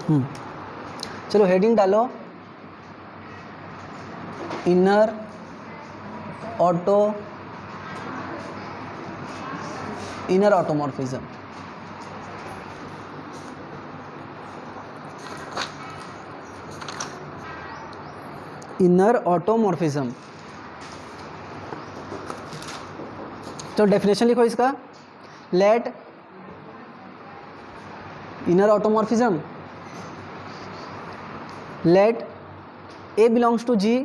चलो हेडिंग डालो, inner automorphism. Inner automorphism, तो डेफिनेशन लिखो इसका। Let inner automorphism, let a belongs to G,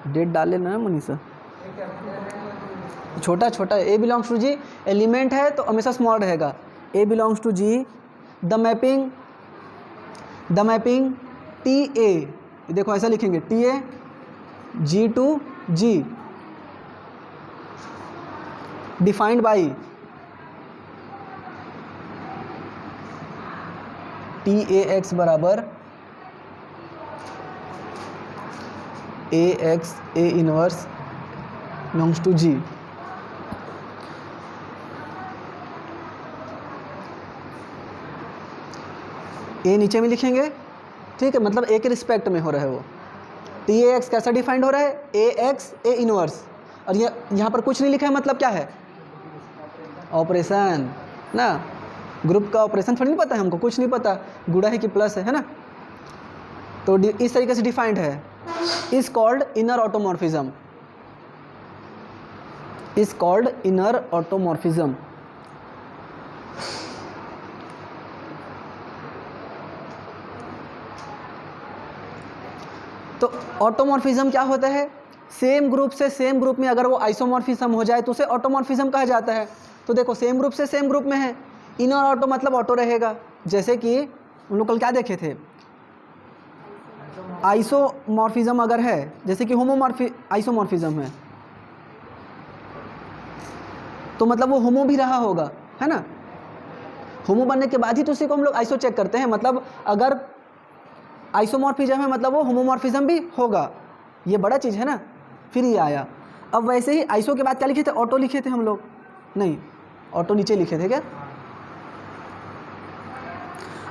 date डाल लेना है मनीषा, छोटा छोटा a belongs to G, element है तो हमेशा स्मॉल रहेगा। A belongs to G, the mapping T a, देखो ऐसा लिखेंगे T a G to G, defined by T a x बराबर a x a inverse belongs to G. A नीचे में लिखेंगे, ठीक है, मतलब ए के रिस्पेक्ट में हो रहा है वो। टी ए एक्स कैसा डिफाइंड हो रहा है, ए एक्स ए इनवर्स, और ये यहाँ पर कुछ नहीं लिखा है, मतलब क्या है, ऑपरेशन ना, ग्रुप का ऑपरेशन थोड़ी नहीं पता है हमको, कुछ नहीं पता, गुणा है कि प्लस है ना, तो इस तरीके से डिफाइंड है। Is called inner automorphism, is called inner automorphism. तो ऑटोमॉर्फिज्म क्या होता है, सेम ग्रुप से सेम ग्रुप में अगर वो आइसोमॉर्फिज्म हो जाए तो उसे ऑटोमॉर्फिज्म कहा जाता है। तो देखो सेम ग्रुप से सेम ग्रुप में है, इनर ऑटो मतलब ऑटो रहेगा, जैसे कि हम लोग कल क्या देखे थे, आइसोमॉर्फिज्म अगर है, जैसे कि आइसोमॉर्फिज्म है तो मतलब वो होमो भी रहा होगा, है ना, होमो बनने के बाद ही तो उसी को हम लोग आइसो चेक करते हैं, मतलब अगर आइसोमॉर्फिज्म है मतलब वो होमोमॉर्फिज्म भी होगा, ये बड़ा चीज़ है ना, फिर ये आया। अब वैसे ही आइसो के बाद क्या लिखे थे, ऑटो लिखे थे हम लोग, नहीं ऑटो नीचे लिखे थे क्या,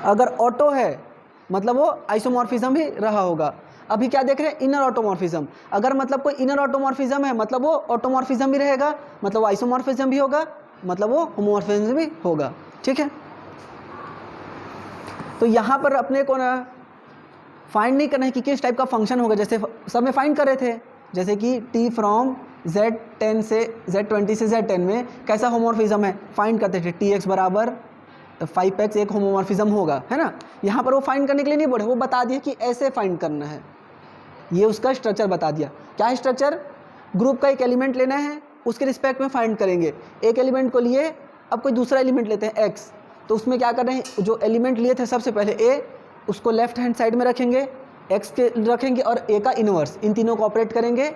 अगर ऑटो है मतलब वो आइसोमॉर्फिज्म भी रहा होगा। अभी क्या देख रहे हैं, इनर ऑटोमॉर्फिज्म, अगर मतलब कोई इनर ऑटोमॉर्फिज्म है मतलब वो ऑटोमॉर्फिज्म भी रहेगा, मतलब वो आइसोमॉर्फिज्म भी होगा, मतलब वो होमोमॉर्फिज्म भी होगा, ठीक है। तो यहाँ पर अपने को ना फाइंड नहीं करना है कि किस टाइप का फंक्शन होगा, जैसे सब में फाइंड कर रहे थे, जैसे कि t फ्रॉम z10 से z20 से z10 में कैसा होमोमॉर्फिज्म है फाइंड करते थे, tx बराबर 5x एक होमोमॉर्फिज्म होगा, है ना। यहाँ पर वो फाइंड करने के लिए नहीं बोले, वो बता दिया कि ऐसे फाइंड करना है, ये उसका स्ट्रक्चर बता दिया। क्या है स्ट्रक्चर, ग्रुप का एक एलिमेंट लेना है, उसके रिस्पेक्ट में फाइंड करेंगे, एक एलिमेंट को लिए, अब कोई दूसरा एलिमेंट लेते हैं x, तो उसमें क्या कर रहे हैं, जो एलिमेंट लिए थे सबसे पहले a, उसको लेफ्ट हैंड साइड में रखेंगे, x के रखेंगे और a का इनवर्स, इन तीनों को ऑपरेट करेंगे।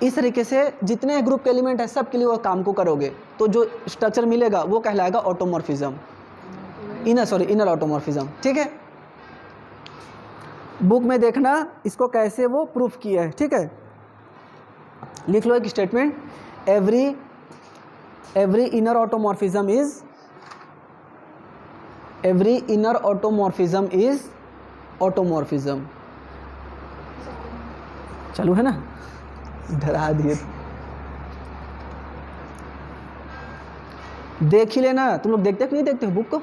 इस तरीके से जितने ग्रुप के एलिमेंट है सब के लिए वो काम को करोगे, तो जो स्ट्रक्चर मिलेगा वो कहलाएगा ऑटोमॉर्फिज्म, इनर ऑटोमॉर्फिज्म, ठीक है। बुक में देखना इसको कैसे वो प्रूफ किया है, ठीक है। लिख लो एक statement, every inner automorphism is automorphism. चालू है ना, डरा दिए, देख ही लेना, तुम लोग देखते कि नहीं देखते हो बुक को,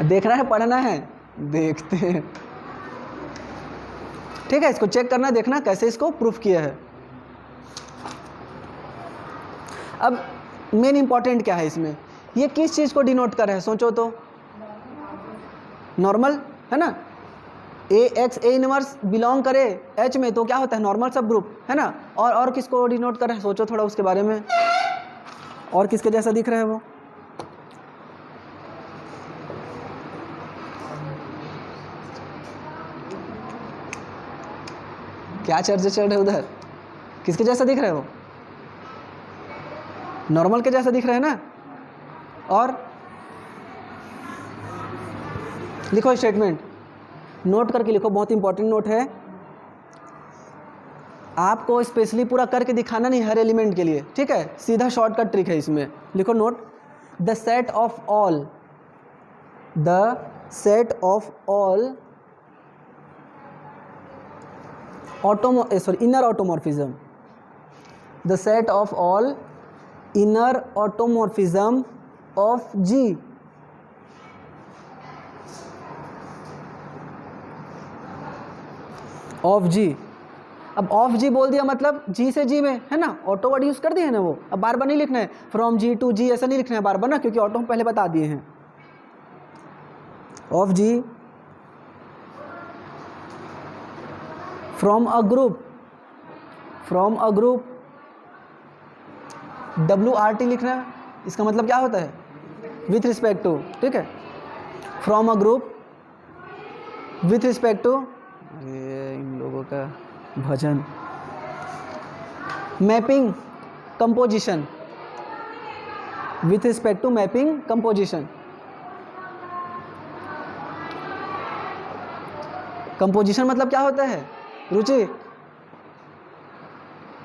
देखना है पढ़ना है, देखते हैं, ठीक है। इसको चेक करना, देखना कैसे इसको प्रूफ किया है। अब मेन इंपॉर्टेंट क्या है इसमें, ये किस चीज़ को डिनोट कर रहा है, सोचो तो, नॉर्मल है ना, ए एक्स ए इनवर्स बिलोंग करे एच में तो क्या होता है, नॉर्मल सब ग्रुप, है ना। और किसको डिनोट कर रहा है, सोचो थोड़ा उसके बारे में, और किसके जैसा दिख रहा है वो, क्या चर्चा चल रहा है उधर, किसके जैसा दिख रहा है वो, नॉर्मल के जैसा दिख रहा है ना। और लिखो स्टेटमेंट, नोट करके लिखो, बहुत इंपॉर्टेंट नोट है, आपको स्पेशली पूरा करके दिखाना नहीं हर एलिमेंट के लिए, ठीक है, सीधा शॉर्टकट ट्रिक है इसमें। लिखो note, the set of all set of all inner automorphism, the set of all inner automorphism of G अब ऑफ जी बोल दिया मतलब जी से जी में है ना, ऑटो वर्ड यूज़ कर दिए है ना वो, अब बार बार नहीं लिखना है फ्रॉम जी टू जी, ऐसा नहीं लिखना है बार बार ना, क्योंकि ऑटो हम पहले बता दिए हैं। Of G from a group WRT लिखना है, इसका मतलब क्या होता है विथ रिस्पेक्ट टू, ठीक है, from a group with respect to, अरे इन लोगों का भजन, mapping composition with respect to mapping composition, composition मतलब क्या होता है रुचि,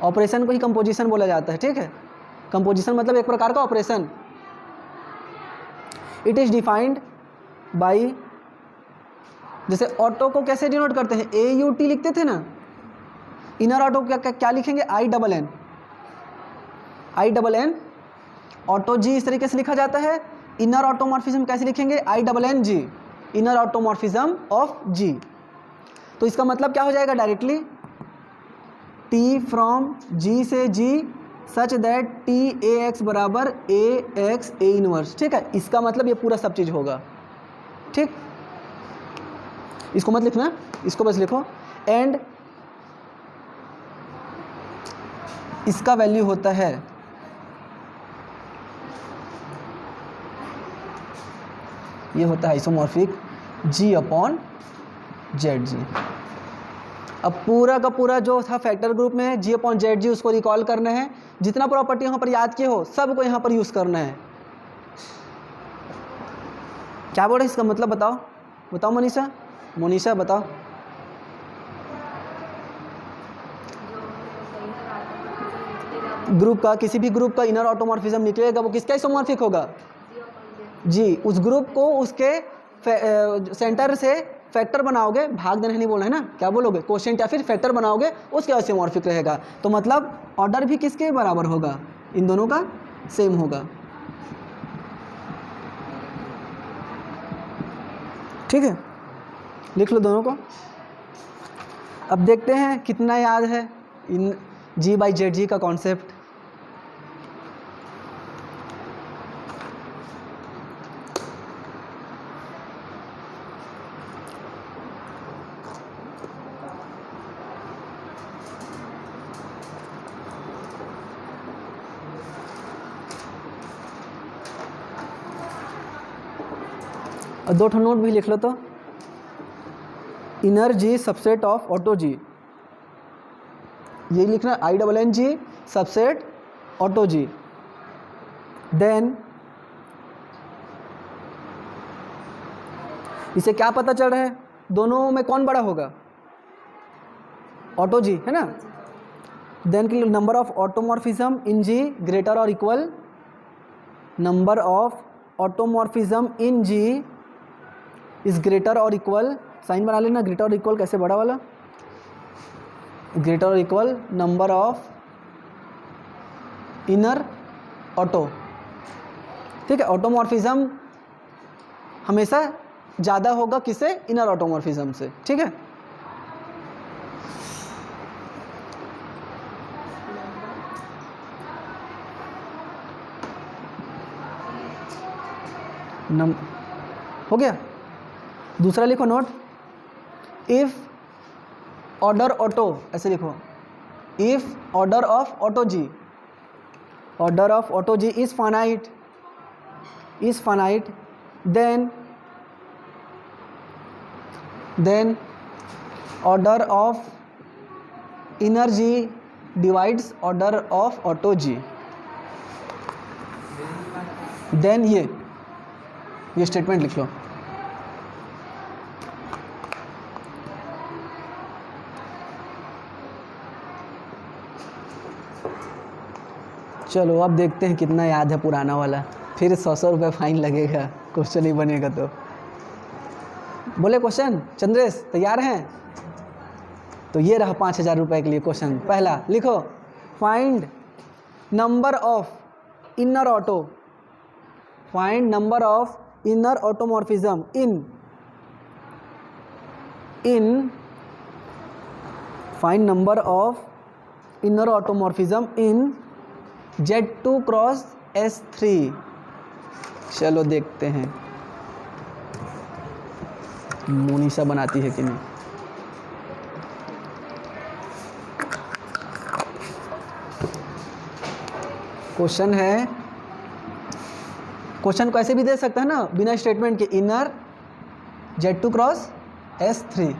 ऑपरेशन को ही कंपोजिशन बोला जाता है, ठीक है, कंपोजिशन मतलब एक प्रकार का operation. It is defined by, जैसे ऑटो को कैसे डिनोट करते हैं, AUT लिखते थे ना, इनर ऑटो क्या लिखेंगे, I ऑटो जी इस तरीके से लिखा जाता है। इनर ऑटोमॉर्फिज्म कैसे लिखेंगे, INNG, इनर ऑटोमॉर्फिज्म ऑफ जी। तो इसका मतलब क्या हो जाएगा डायरेक्टली, T फ्रॉम G से G सच दैट TAX बराबर AX A इनवर्स, ठीक है, इसका मतलब ये पूरा सब चीज़ होगा, ठीक, इसको मत लिखना, इसको बस लिखो, एंड इसका वैल्यू होता है ये होता है आइसोमॉर्फिक G/ZG। अब पूरा का पूरा जो था फैक्टर ग्रुप में G/ZG उसको रिकॉल करना है, जितना प्रॉपर्टी यहाँ पर याद किए हो सबको यहाँ पर यूज़ करना है। क्या बोल रहे इसका मतलब बताओ मोनिशा बताओ। ग्रुप का, किसी भी ग्रुप का इनर ऑटोमॉर्फिज्म निकलेगा वो किसका आइसोमॉर्फिक होगा, जी। उस ग्रुप को उसके सेंटर से फैक्टर बनाओगे, भाग देना नहीं बोलना है ना, क्या बोलोगे, क्वोशिएंट या फिर फैक्टर बनाओगे, उसके आइसोमॉर्फिक रहेगा। तो मतलब ऑर्डर भी किसके बराबर होगा, इन दोनों का सेम होगा, ठीक है, लिख लो दोनों को। अब देखते हैं कितना याद है इन G/ZG का कॉन्सेप्ट। और दो नोट भी लिख लो तो, inner G subset of auto G, ये लिखना INNG subset auto G। Then इसे क्या पता चल रहा है, दोनों में कौन बड़ा होगा, ऑटो G है ना। देन की number of automorphism in G greater और equal, number of automorphism in G is greater और इक्वल, साइन बना लेना, ग्रेटर और इक्वल कैसे, बड़ा वाला, ग्रेटर और equal number of inner auto, ठीक है। ऑटोमॉर्फिज्म हमेशा ज़्यादा होगा किससे, इनर ऑटोमॉर्फिज्म से, ठीक है। हो गया। दूसरा लिखो नोट, इफ ऑर्डर ऑटो, ऐसे लिखो, if order of auto G, order of auto G is finite, then order of inner G divides order of auto G। Then ये स्टेटमेंट लिख लो, चलो अब देखते हैं कितना याद है पुराना वाला, फिर 100 रुपये फाइन लगेगा, क्वेश्चन ही बनेगा तो। बोले क्वेश्चन? चंद्रेश तैयार हैं? तो ये रहा 5,000 रुपये के लिए क्वेश्चन। पहला लिखो, find number of inner auto, find number of inner automorphism in find number of inner automorphism in Z2 cross S3। चलो देखते हैं मोनिशा बनाती है कि नहीं। क्वेश्चन है, क्वेश्चन को ऐसे भी दे सकते हैं ना बिना स्टेटमेंट के, इनर Z2 क्रॉस S3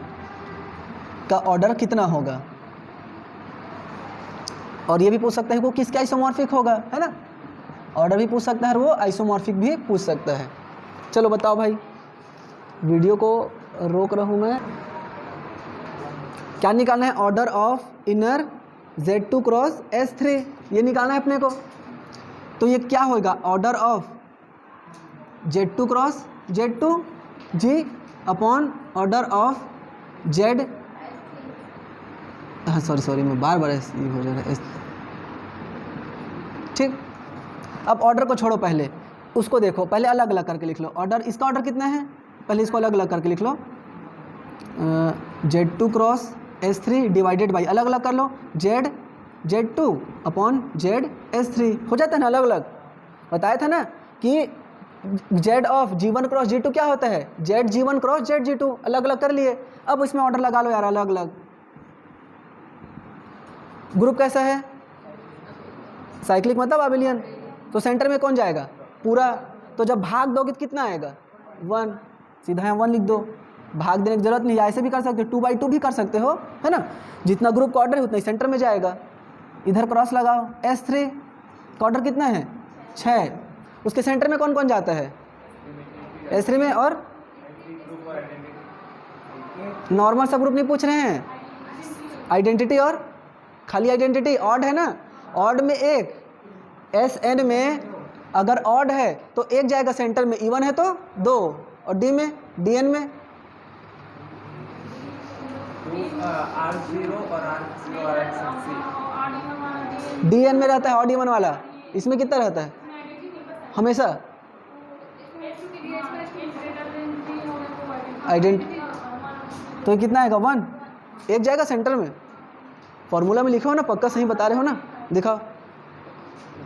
का ऑर्डर कितना होगा, और ये भी पूछ सकता है वो किसका आइसोमॉर्फिक होगा, है ना। ऑर्डर भी पूछ सकता है और वो आइसोमॉर्फिक भी पूछ सकता है। चलो बताओ भाई, वीडियो को रोक रहा हूँ मैं। क्या निकालना है? Order of inner Z2 cross S3, ये निकालना है अपने को। तो ये क्या होगा? Order of Z2 cross Z2 G upon order of Z, हाँ सॉरी मैं बार ऐसे हो जा रहा है, ठीक। अब ऑर्डर को छोड़ो, पहले उसको देखो, पहले अलग अलग करके लिख लो। ऑर्डर, इसका ऑर्डर कितना है, पहले इसको अलग अलग करके लिख लो। Z2 cross S3 divided by, अलग अलग कर लो, Z2 अपॉन Z S3, हो जाता है ना अलग अलग। बताया था ना कि Z of G1 cross G2 क्या होता है, ZG1 क्रॉस ZG2, अलग अलग कर लिए। अब इसमें ऑर्डर लगा लो यार अलग अलग। ग्रुप कैसा है? साइक्लिक मतलब अबेलियन। तो सेंटर में कौन जाएगा? पूरा। तो जब भाग दोगे तो कितना आएगा? 1, सीधा यहाँ 1 लिख दो। भाग देने की जरूरत नहीं, ऐसे भी कर सकते हो, 2/2 भी कर सकते हो, है ना। जितना ग्रुप का ऑर्डर है उतना ही सेंटर में जाएगा। इधर क्रॉस लगाओ। S3 का ऑर्डर कितना है? 6। उसके सेंटर में कौन कौन जाता है? S3 में, और नॉर्मल सब ग्रुप नहीं पूछ रहे हैं, आइडेंटिटी और खाली आइडेंटिटी। ऑड है ना, ऑड में एक, SN में अगर ऑड है तो एक जाएगा सेंटर में, इवन है तो 2, और D में, DN में R0 और DN में रहता है, ऑड इवन वाला। इसमें कितना रहता है हमेशा? आइडेंटिटी तो ये कितना आएगा? 1, एक जाएगा सेंटर में। फॉर्मूला में लिखे हो ना, पक्का सही बता रहे हो ना, दिखाओ।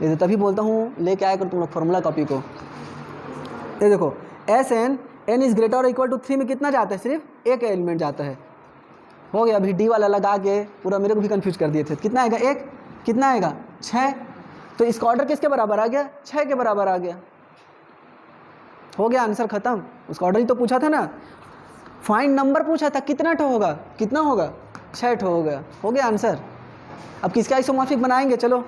ये तभी बोलता हूँ लेके आया करो तुम लोग फॉर्मूला कॉपी को। ये देखो, SN n इज ग्रेटर और इक्वल टू 3 में कितना जाता है? सिर्फ एक एलिमेंट जाता है। हो गया। अभी D वाला लगा के पूरा मेरे को भी कंफ्यूज कर दिए थे। कितना आएगा? 1। कितना आएगा? 6। तो इसका ऑर्डर किसके बराबर आ गया? 6 के बराबर आ गया। हो गया, आंसर खत्म। उसका ऑर्डर ही तो पूछा था ना, फाइंड नंबर पूछा था, कितना ठो होगा? कितना होगा? 6 ठो हो गया। हो गया आंसर। अब किसका आइसोमॉर्फिक बनाएंगे? चलो,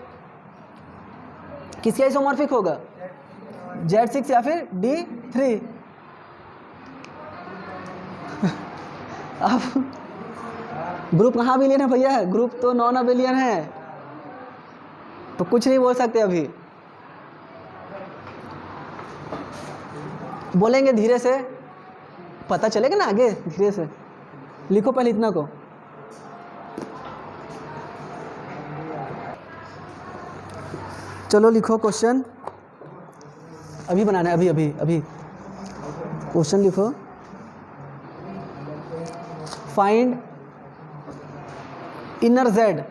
किसका आइसोमॉर्फिक होगा? Z6 या फिर D3। अब ग्रुप कहाँ अबेलियन है भैया? ग्रुप तो नॉन अबेलियन है, तो कुछ नहीं बोल सकते अभी। बोलेंगे धीरे से, पता चलेगा ना आगे। धीरे से लिखो पहले इतना को। चलो लिखो क्वेश्चन, अभी बनाना है, अभी क्वेश्चन लिखो। Find inner Z,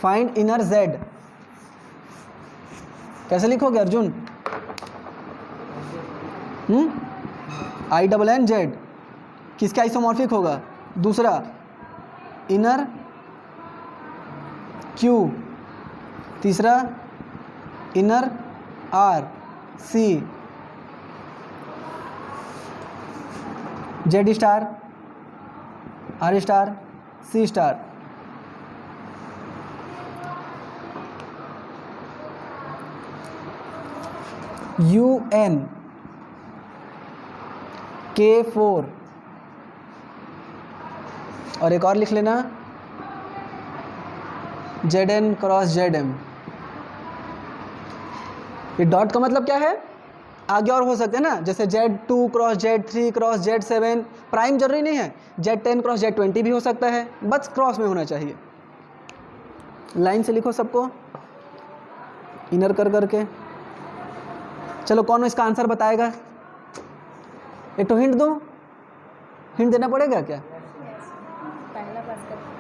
find inner Z। कैसे लिखोगे अर्जुन? INNZ किसका आइसोमॉर्फिक होगा? दूसरा इनर Q, तीसरा inner R C, Z star R star C star. UN K4, और एक और लिख लेना ZN क्रॉस ZM। ये डॉट का मतलब क्या है? आगे और हो सकते हैं ना, जैसे Z2 cross Z3 cross Z7, prime जरूरी नहीं है, Z10 क्रॉस Z20 भी हो सकता है, बस क्रॉस में होना चाहिए। लाइन से लिखो सबको इनर कर करके। चलो कौन इसका आंसर बताएगा? एक तो हिंट दो, हिंट देना पड़ेगा क्या?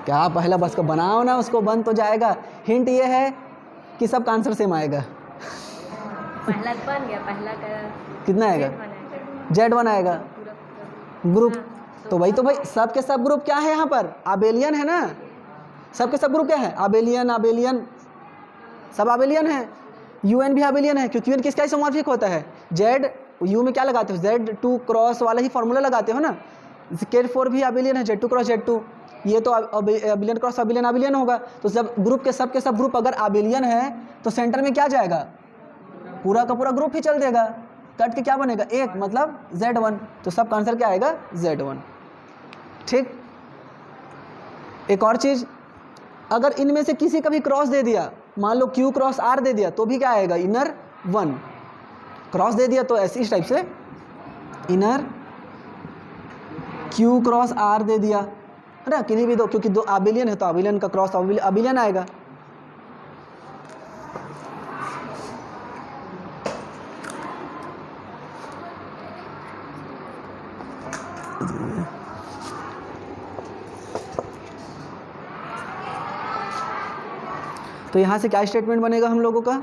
क्या पहला बस का बनाओ ना, उसको बन तो जाएगा। हिंट ये है कि सबका आंसर सेम आएगा। पहला बन गया, पहला का कितना आएगा? Z1 आएगा। ग्रुप तो भाई, तो भाई सब के सब ग्रुप क्या है यहाँ पर? आबेलियन है ना, सब के सब ग्रुप क्या है? आबेलियन, आबेलियन, सब आबेलियन है। UN भी आबेलियन है, क्योंकि UN किसका आइसोमॉर्फिक होता है? Z, U में क्या लगाते हो? Z2 क्रॉस वाला ही फॉर्मूला लगाते हो ना। Z4 भी आबेलियन है, Z2 क्रॉस Z2, ये तो आबेलियन क्रॉस आबेलियन होगा। तो सब ग्रुप के सब ग्रुप अगर आबेलियन है तो सेंटर में क्या जाएगा? पूरा का पूरा ग्रुप ही चल देगा, कट के क्या बनेगा? एक, मतलब Z1। तो सब का आंसर क्या आएगा? Z1। ठीक। एक और चीज़, अगर इनमें से किसी का भी क्रॉस दे दिया, मान लो Q क्रॉस R दे दिया, तो भी क्या आएगा? इनर 1। क्रॉस दे दिया तो ऐसी इस टाइप से इनर Q क्रॉस R दे दिया है ना, किन्हीं भी दो, क्योंकि दो आबेलियन है तो आबेलियन का क्रॉस आबेलियन आएगा। तो यहाँ से क्या स्टेटमेंट बनेगा हम लोगों का?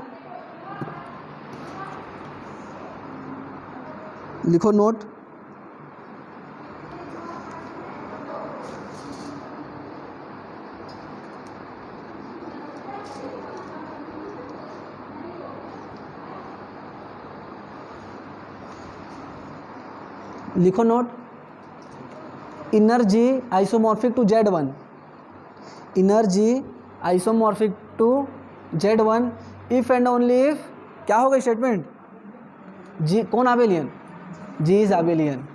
लिखो नोट। लिखो note. Inner G isomorphic to Z1, inner G isomorphic to Z1 if and only if, क्या होगा स्टेटमेंट? G कौन आबेलियन? G is आबेलियन।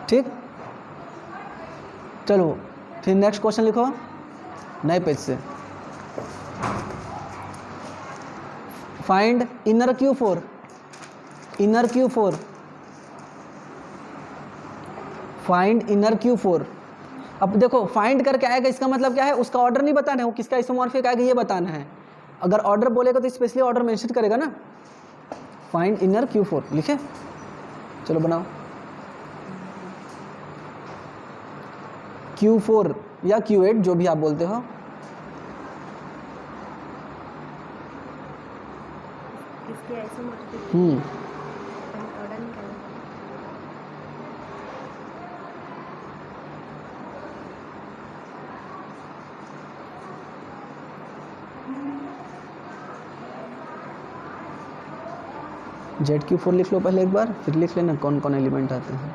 ठीक। चलो फिर नेक्स्ट क्वेश्चन लिखो नए पेज से। Find inner Q4, inner Q4, find inner Q4। अब देखो फाइंड करके आएगा, इसका मतलब क्या है? उसका ऑर्डर नहीं बताना है, वो किसका आइसोमॉर्फिक आएगा ये बताना है। अगर ऑर्डर बोलेगा तो स्पेशली ऑर्डर मेंशन करेगा ना। फाइंड इनर Q4 लिखे, चलो बनाओ। Q4 या Q8 जो भी आप बोलते हो। इसके आइसोमॉर्फिक ऑर्डर निकालना। ZQ4 लिख लो पहले एक बार, फिर लिख लेना कौन कौन एलिमेंट आते हैं।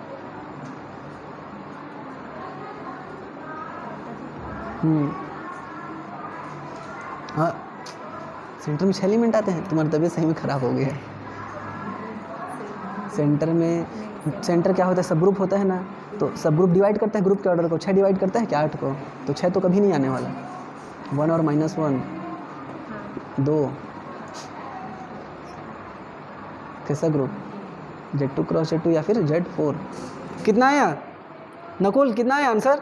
हाँ, सेंटर में 6 एलिमेंट आते हैं। तुम्हारी तबीयत सही में ख़राब हो गई है। सेंटर में, सेंटर क्या होता है? सब ग्रुप होता है ना, तो सब ग्रुप डिवाइड करता है ग्रुप के ऑर्डर को। 6 डिवाइड करता है क्या? 8 को, तो 6 तो कभी नहीं आने वाला। 1 और -1 2, कैसा ग्रुप? Z2 क्रॉस Z2 या फिर Z4। कितना आया नकुल, कितना आया आंसर?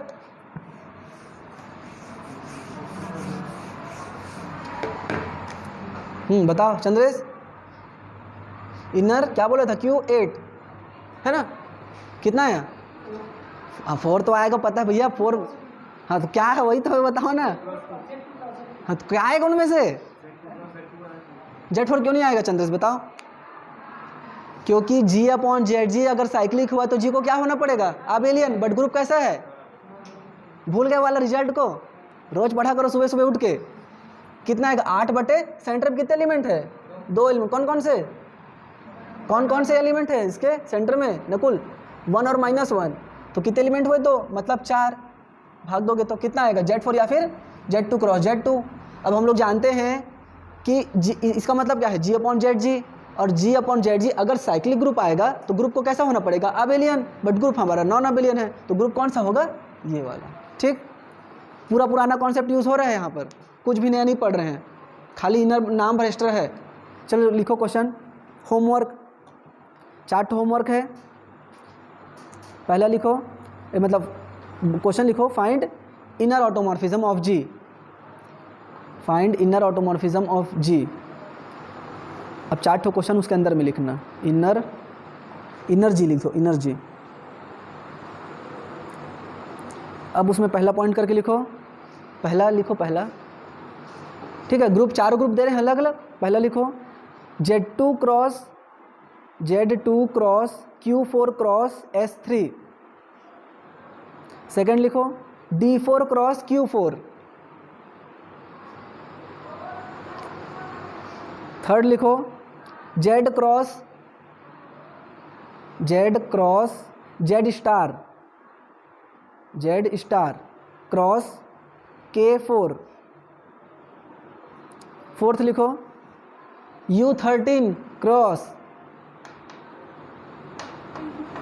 बताओ चंद्रेश। इनर क्या बोला था? Q8 है ना, कितना आया? 4 तो आएगा, पता है भैया 4। हाँ तो क्या है वही तो बताओ ना। हाँ तो क्या आएगा उनमें से? Z4 क्यों नहीं आएगा चंद्रेश बताओ? क्योंकि G/ZG अगर साइक्लिक हुआ तो G को क्या होना पड़ेगा? आबेलियन। बट ग्रुप कैसा है? भूल गए वाला रिजल्ट को, रोज पढ़ा करो सुबह सुबह उठ के। कितना आएगा? 8 बटे सेंटर में कितने एलिमेंट है? 2 एलिमेंट। कौन कौन से एलिमेंट है इसके सेंटर में नकुल? 1 और -1, तो कितने एलिमेंट हुए? 2, मतलब 4। भाग दोगे तो कितना आएगा? Z4 या फिर Z2 क्रॉस Z2। अब हम लोग जानते हैं कि इसका मतलब क्या है? G/ZG, और G/ZG अगर साइक्लिक ग्रुप आएगा तो ग्रुप को कैसा होना पड़ेगा? आबेलियन। बट ग्रुप हमारा नॉन आबेलियन है, तो ग्रुप कौन सा होगा? ये वाला। ठीक, पूरा पुराना कॉन्सेप्ट यूज़ हो रहा है यहाँ पर, कुछ भी नया नहीं पढ़ रहे हैं। खाली इनर नाम रजिस्टर है। चलो लिखो क्वेश्चन। होमवर्क, 4 होमवर्क है। पहला लिखो, मतलब क्वेश्चन लिखो, find inner automorphism of G. Find inner automorphism of G. अब 4 क्वेश्चन उसके अंदर में लिखना। इनर जी लिखो, इनर जी। अब उसमें पहला पॉइंट करके लिखो, पहला लिखो, पहला, ठीक है। ग्रुप 4 ग्रुप दे रहे हैं अलग अलग। पहला लिखो Z2 cross Q4 cross S3। Second लिखो D4 क्रॉस Q4। थर्ड लिखो Z cross Z star cross K4। Fourth लिखो U13 क्रॉस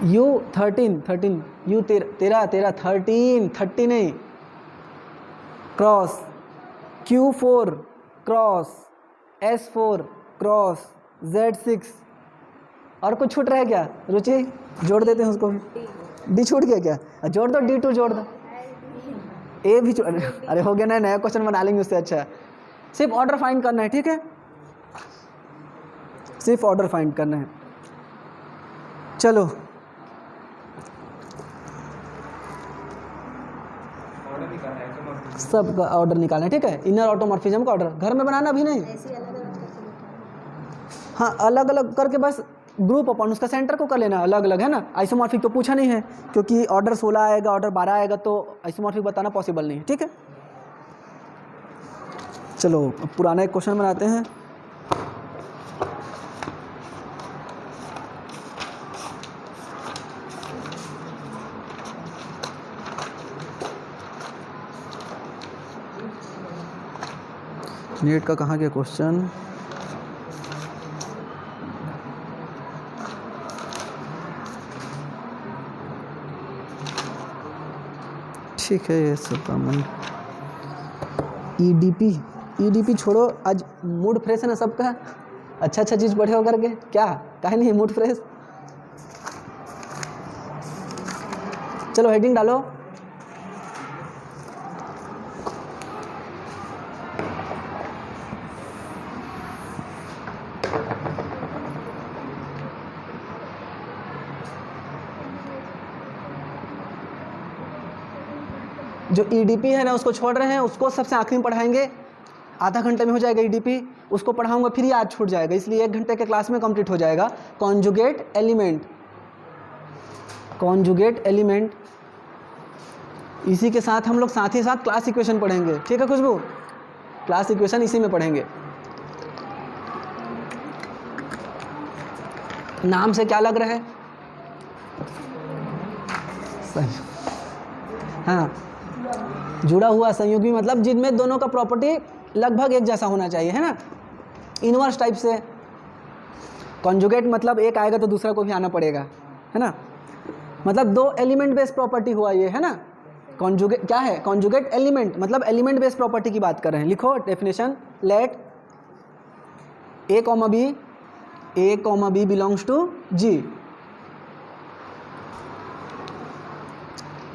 U13 U 13 नहीं, cross Q4 cross S4 cross Z6। और कुछ छूट रहा है क्या रुचि? जोड़ देते हैं उसको। डी छूट गया क्या? जोड़ दो, D2 जोड़ दो, ए भी जोड़। अरे हो गया ना, नया क्वेश्चन बना लेंगे उससे अच्छा। सिर्फ ऑर्डर फाइंड करना है, ठीक है, सिर्फ ऑर्डर फाइंड करना है। चलो सब का ऑर्डर निकालना है, ठीक है। इनर ऑटोमॉर्फिज्म का ऑर्डर घर में बनाना भी नहीं, हाँ अलग अलग करके बस ग्रुप अपन उसका सेंटर को कर लेना अलग अलग, है ना। आइसोमॉर्फिक तो पूछा नहीं है क्योंकि ऑर्डर 16 आएगा, ऑर्डर 12 आएगा, तो आइसोमॉर्फिक बताना पॉसिबल नहीं है, ठीक है। चलो अब पुराना एक क्वेश्चन बनाते हैं। नेट का कहाँ गया क्वेश्चन? ठीक है, ये सब काम नहीं। ईडीपी छोड़ो, आज मूड फ्रेश है ना सबका, अच्छा चीज़ पढ़े हो करके, क्या काहे नहीं मूड फ्रेश। चलो हेडिंग डालो। जो ईडीपी है ना उसको छोड़ रहे हैं, उसको सबसे आखिरी में पढ़ाएंगे। आधा घंटे में हो जाएगा ईडीपी, उसको पढ़ाऊंगा फिर याद छूट जाएगा, इसलिए 1 घंटे के क्लास में कंप्लीट हो जाएगा। कॉन्जुगेट एलिमेंट, इसी के साथ हम लोग साथ ही साथ क्लास इक्वेशन पढ़ेंगे, ठीक है खुशबू? क्लास इक्वेशन इसी में पढ़ेंगे। नाम से क्या लग रहा है? सही, हाँ, जुड़ा हुआ संयुग्मी, मतलब जिनमें दोनों का प्रॉपर्टी लगभग एक जैसा होना चाहिए, है ना, इनवर्स टाइप से। कॉन्जुगेट मतलब एक आएगा तो दूसरा को भी आना पड़ेगा, है ना, मतलब 2 एलिमेंट बेस्ड प्रॉपर्टी हुआ ये, है ना। कॉन्जुगेट क्या है? कॉन्जुगेट एलिमेंट मतलब एलिमेंट बेस्ड प्रॉपर्टी की बात कर रहे हैं। लिखो definition, let A, B belongs to G।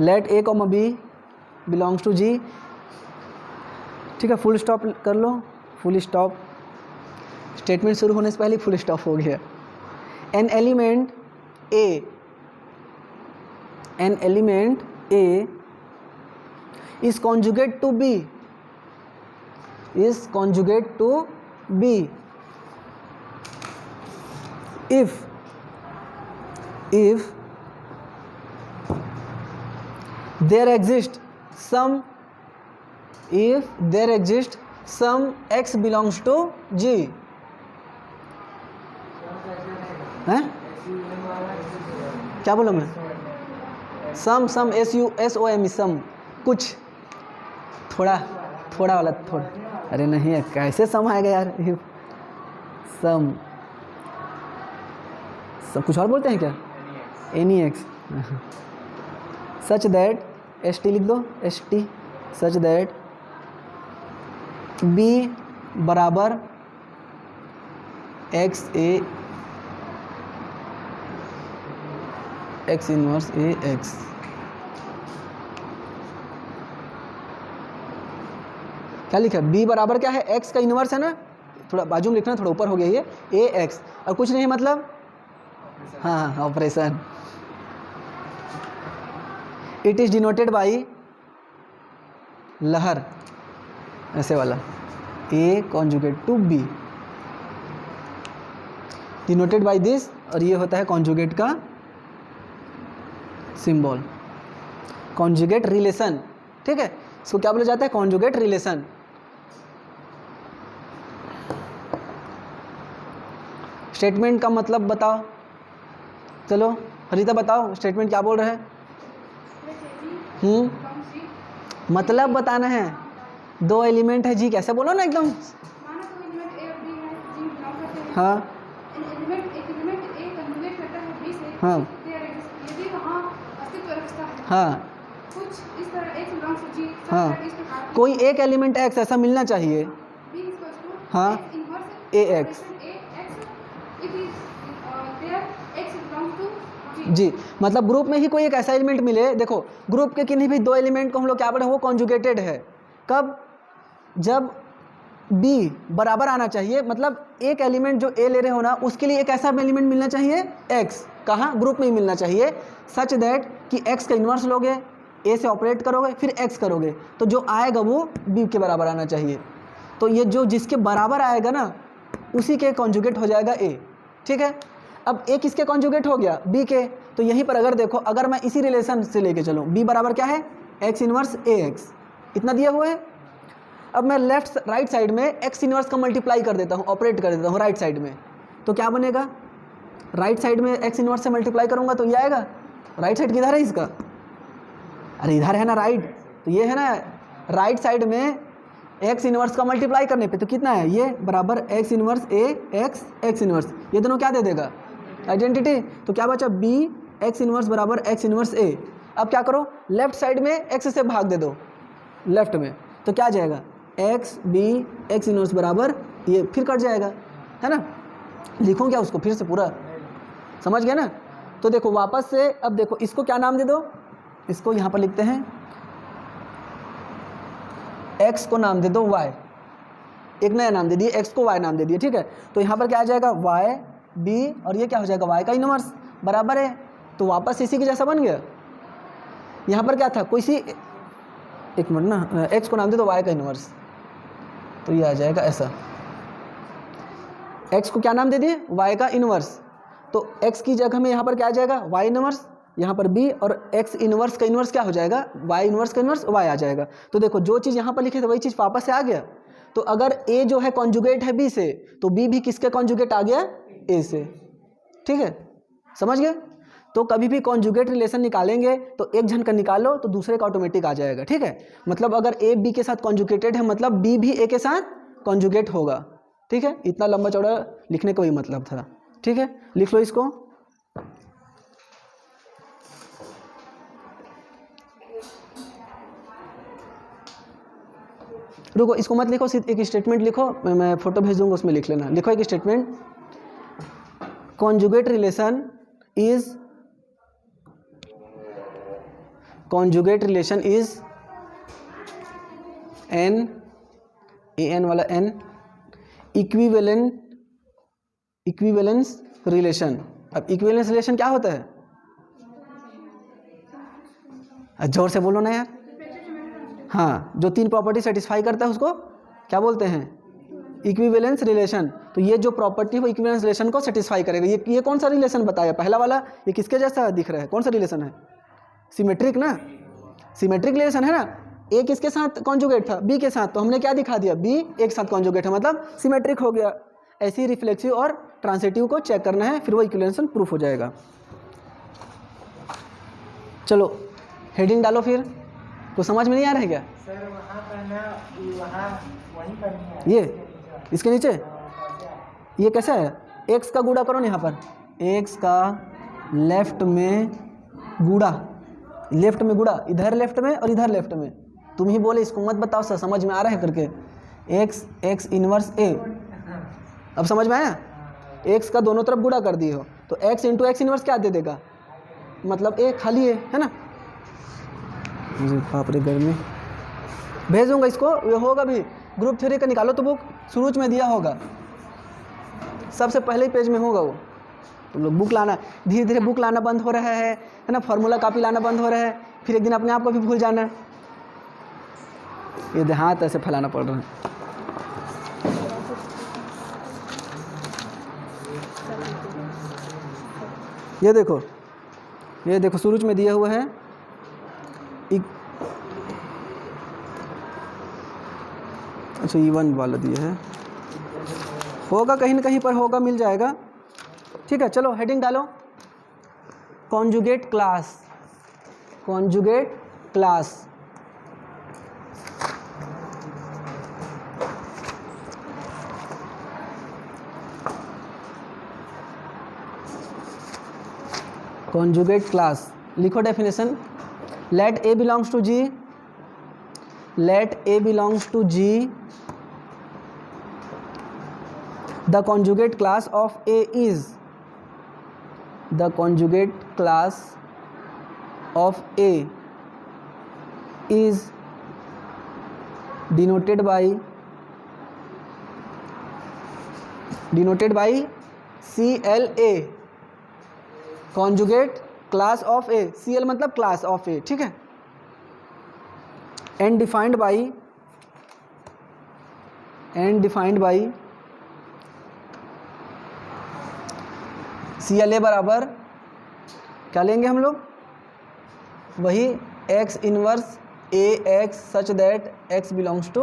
Let A, B belongs to G, ठीक है। फुल स्टॉप कर लो, फुल स्टॉप, स्टेटमेंट शुरू होने से पहले फुल स्टॉप हो गया। An element A is conjugate to B, if there exists some x belongs to G, हैं? क्या बोला मैं? सम SUM, सम, कुछ थोड़ा वाला थोड़ा, अरे नहीं है, कैसे सम आएगा यार? सम सब कुछ और बोलते हैं क्या? Any x, such that, ST लिख दो, ST, सच दैट B बराबर एक्स इनवर्स ए एक्स। क्या लिखा है? बी बराबर क्या है? एक्स का इनवर्स है ना, थोड़ा बाजू में लिखना, थोड़ा ऊपर हो गया ये, ए एक्स, और कुछ नहीं मतलब, हाँ operation. It is denoted by लहर, ऐसे वाला, A conjugate to B, denoted by this, और ये होता है कॉन्जुगेट का सिंबल, कॉन्जुगेट रिलेशन। ठीक है, इसको क्या बोला जाता है? Conjugate relation. स्टेटमेंट का मतलब बताओ, चलो हरिता बताओ स्टेटमेंट क्या बोल रहे हैं? मतलब बताना है। दो एलिमेंट है जी, कैसे बोलो ना एकदम। हाँ हाँ हाँ हाँ, कोई एक एलिमेंट एक्स ऐसा मिलना चाहिए। हाँ, ए एक्स जी, मतलब ग्रुप में ही कोई एक ऐसा एलिमेंट मिले। देखो ग्रुप के किन्हीं भी दो एलिमेंट को हम लोग क्या पढ़े, वो कॉन्जुगेटेड है। कब? जब B बराबर आना चाहिए, मतलब एक एलिमेंट जो A ले रहे हो ना, उसके लिए एक ऐसा एलिमेंट मिलना चाहिए X, कहाँ? ग्रुप में ही मिलना चाहिए, सच दैट कि X का इन्वर्स लोगे, A से ऑपरेट करोगे, फिर X करोगे, तो जो आएगा वो B के बराबर आना चाहिए। तो ये जो जिसके बराबर आएगा ना, उसी के कॉन्जुगेट हो जाएगा A। ठीक है, अब A किसके कॉन्जुगेट हो गया? B के। तो यहीं पर अगर देखो, अगर मैं इसी रिलेशन से लेके चलूँ, B बराबर क्या है? X इनवर्स AX, इतना दिया हुआ है। अब मैं लेफ्ट राइट साइड में X इनवर्स का मल्टीप्लाई कर देता हूँ, ऑपरेट कर देता हूँ राइट साइड में, तो क्या बनेगा? राइट साइड में X इनवर्स से मल्टीप्लाई करूँगा तो ये आएगा। राइट साइड किधर है इसका? अरे इधर है ना राइट, तो ये है ना राइट साइड में X इनवर्स का मल्टीप्लाई करने पे तो कितना है? ये बराबर X inverse A X X inverse, ये दोनों क्या दे देगा? आइडेंटिटी। तो क्या बचा? B X इनवर्स बराबर X इनवर्स A। अब क्या करो, लेफ्ट साइड में X से भाग दे दो लेफ्ट में, तो क्या आ जाएगा? X B X इनवर्स बराबर, ये फिर कट जाएगा, है ना। लिखूँ क्या उसको फिर से पूरा? समझ गया ना। तो देखो वापस से, अब देखो इसको क्या नाम दे दो, इसको यहाँ पर लिखते हैं, X को नाम दे दो Y, एक नया नाम दे दिए, X को Y नाम दे दिए। ठीक है, तो यहाँ पर क्या आ जाएगा? Y B, और ये क्या हो जाएगा? Y का इनवर्स बराबर है, तो वापस इसी के जैसा बन गया। यहाँ पर क्या था? कोई सी, एक मिनट ना, X को नाम दे दो Y का इनवर्स, तो ये आ जाएगा ऐसा। X को क्या नाम दे दिए? Y का इनवर्स, तो X की जगह में यहाँ पर क्या आ जाएगा? Y इनवर्स, यहाँ पर B, और X इनवर्स का इनवर्स क्या हो जाएगा? Y इनवर्स का इनवर्स Y आ जाएगा। तो देखो जो चीज़ यहाँ पर लिखे थे वही चीज़ वापस से आ गया। तो अगर A जो है कॉन्जुगेट है B से, तो B भी किसके कॉन्जुगेट आ गया? A से। ठीक है, समझ गए। तो कभी भी कॉन्जुगेट रिलेशन निकालेंगे तो एक जन का निकालो तो दूसरे का ऑटोमेटिक आ जाएगा। ठीक है, मतलब अगर A B के साथ कॉन्जुगेटेड है, मतलब B भी A के साथ कॉन्जुगेट होगा। ठीक है, इतना लंबा चौड़ा लिखने का वही मतलब था। ठीक है, लिख लो इसको। रुको, इसको मत लिखो, सिर्फ एक स्टेटमेंट लिखो, मैं फोटो भेज दूंगा, उसमें लिख लेना। लिखो एक statement, conjugate relation is, conjugate relation is an, an वाला एन, इक्विवेलेंस रिलेशन। अब इक्विवेलेंस रिलेशन क्या होता है? जोर से बोलो ना यार। हाँ, जो तीन प्रॉपर्टी सेटिस्फाई करता है उसको क्या बोलते हैं? Equivalence relation. तो ये जो प्रॉपर्टी है वो इक्विवेलेंस रिलेशन को सेटिस्फाई करेगा। ये कौन सा रिलेशन बताया? पहला वाला, ये किसके जैसा दिख रहा है? कौन सा रिलेशन है? सिमेट्रिक ना, सिमेट्रिक रिलेशन है ना। ए किसके साथ कॉन्जुगेट था? बी के साथ, तो हमने क्या दिखा दिया? बी एक साथ कॉन्जुगेट है, मतलब सिमेट्रिक हो गया। ऐसी रिफ्लेक्सिव और ट्रांसिटिव को चेक करना है, फिर वो इक्विवेलेंस प्रूफ हो जाएगा। चलो हेडिंग डालो फिर, कुछ समझ में नहीं आ रहा है क्या? सर वहाँ पर ना, वहाँ वहीं पर नहीं है। ये इसके नीचे ये कैसा है? एक्स का गुड़ा करो ना यहाँ पर, एक्स का लेफ्ट में गुड़ा, लेफ्ट में गुड़ा, इधर लेफ्ट में और इधर लेफ्ट में। तुम ही बोले, इसको मत बताओ सर, समझ में आ रहा है करके। एक्स इनवर्स ए। अब समझ में आया? एक्स का दोनों तरफ गुणा कर दिए हो तो एक्स इंटू एक्स इनवर्स क्या दे देगा, मतलब ए खाली है ना। मुझे बाप रे गर्मी, भेज दूंगा इसको, ये होगा भी। ग्रुप थ्योरी का निकालो तो बुक शुरू में दिया होगा, सबसे पहले ही पेज में होगा वो। तुम लोग बुक लाना, धीरे धीरे बुक लाना बंद हो रहा है ना, फार्मूला कॉपी लाना बंद हो रहा है, फिर एक दिन अपने आप को भी भूल जाना। ये हाथ ऐसे फैलाना पड़ रहा है। ये देखो शुरू में दिया हुआ है अच्छा E1 वाला दिया है, होगा कहीं ना कहीं पर होगा, मिल जाएगा। ठीक है, चलो हेडिंग डालो, conjugate class. Conjugate class conjugate class लिखो definition, let a belongs to G, let a belongs to G, the conjugate class of A is, the conjugate class of A is denoted by CLA, conjugate class of A, CL मतलब class of A, ठीक है, and defined by CLA बराबर क्या लेंगे हम लोग, वही x inverse AX such that x belongs to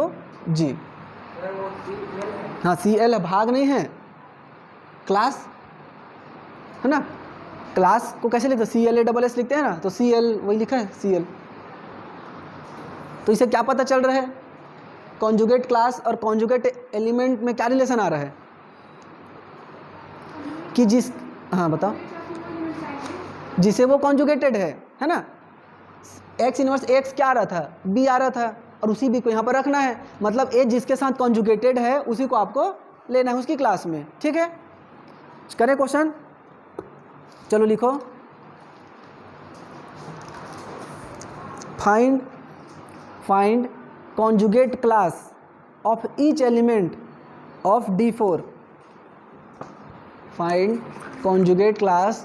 G। हाँ CL है, भाग नहीं है, क्लास है ना। क्लास को कैसे लिखते हैं, CLA लिखते हैं ना, तो CL वही लिखा है CL। तो इसे क्या पता चल रहा है, कॉन्जुगेट क्लास और कॉन्जुगेट एलिमेंट में क्या रिलेशन आ रहा है कि जिस, हाँ बताओ, जिसे वो कॉन्जुगेटेड है ना। एक्स इनवर्स एक्स क्या आ रहा था, बी आ रहा था, और उसी बी को यहाँ पर रखना है, मतलब ए जिसके साथ कॉन्जुगेटेड है उसी को आपको लेना है उसकी क्लास में। ठीक है, करें क्वेश्चन, चलो लिखो, find conjugate class of each element of D4, find conjugate class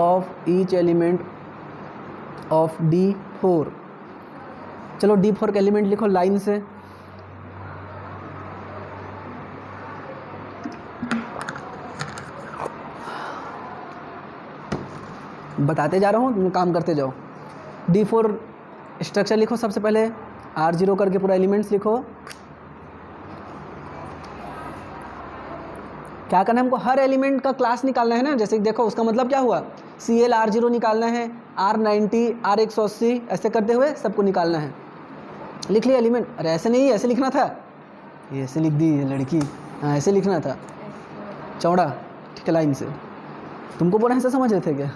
of each element of D4। चलो D4 का एलिमेंट लिखो लाइन से, बताते जा रहा हूँ, तुम काम करते जाओ। D4 स्ट्रक्चर लिखो, सबसे पहले R0 करके पूरा एलिमेंट्स लिखो। क्या करना है हमको, हर एलिमेंट का क्लास निकालना है ना। जैसे देखो उसका मतलब क्या हुआ, CL R0 निकालना है, R90 R180 ऐसे करते हुए सबको निकालना है। लिख लिया एलिमेंट, अरे ऐसे नहीं, ऐसे लिखना था, ये ऐसे लिख दी ये लड़की, हाँ ऐसे लिखना था चौड़ा, ठीक है, लाइन से। तुमको बोला ऐसे समझ रहे थे क्या।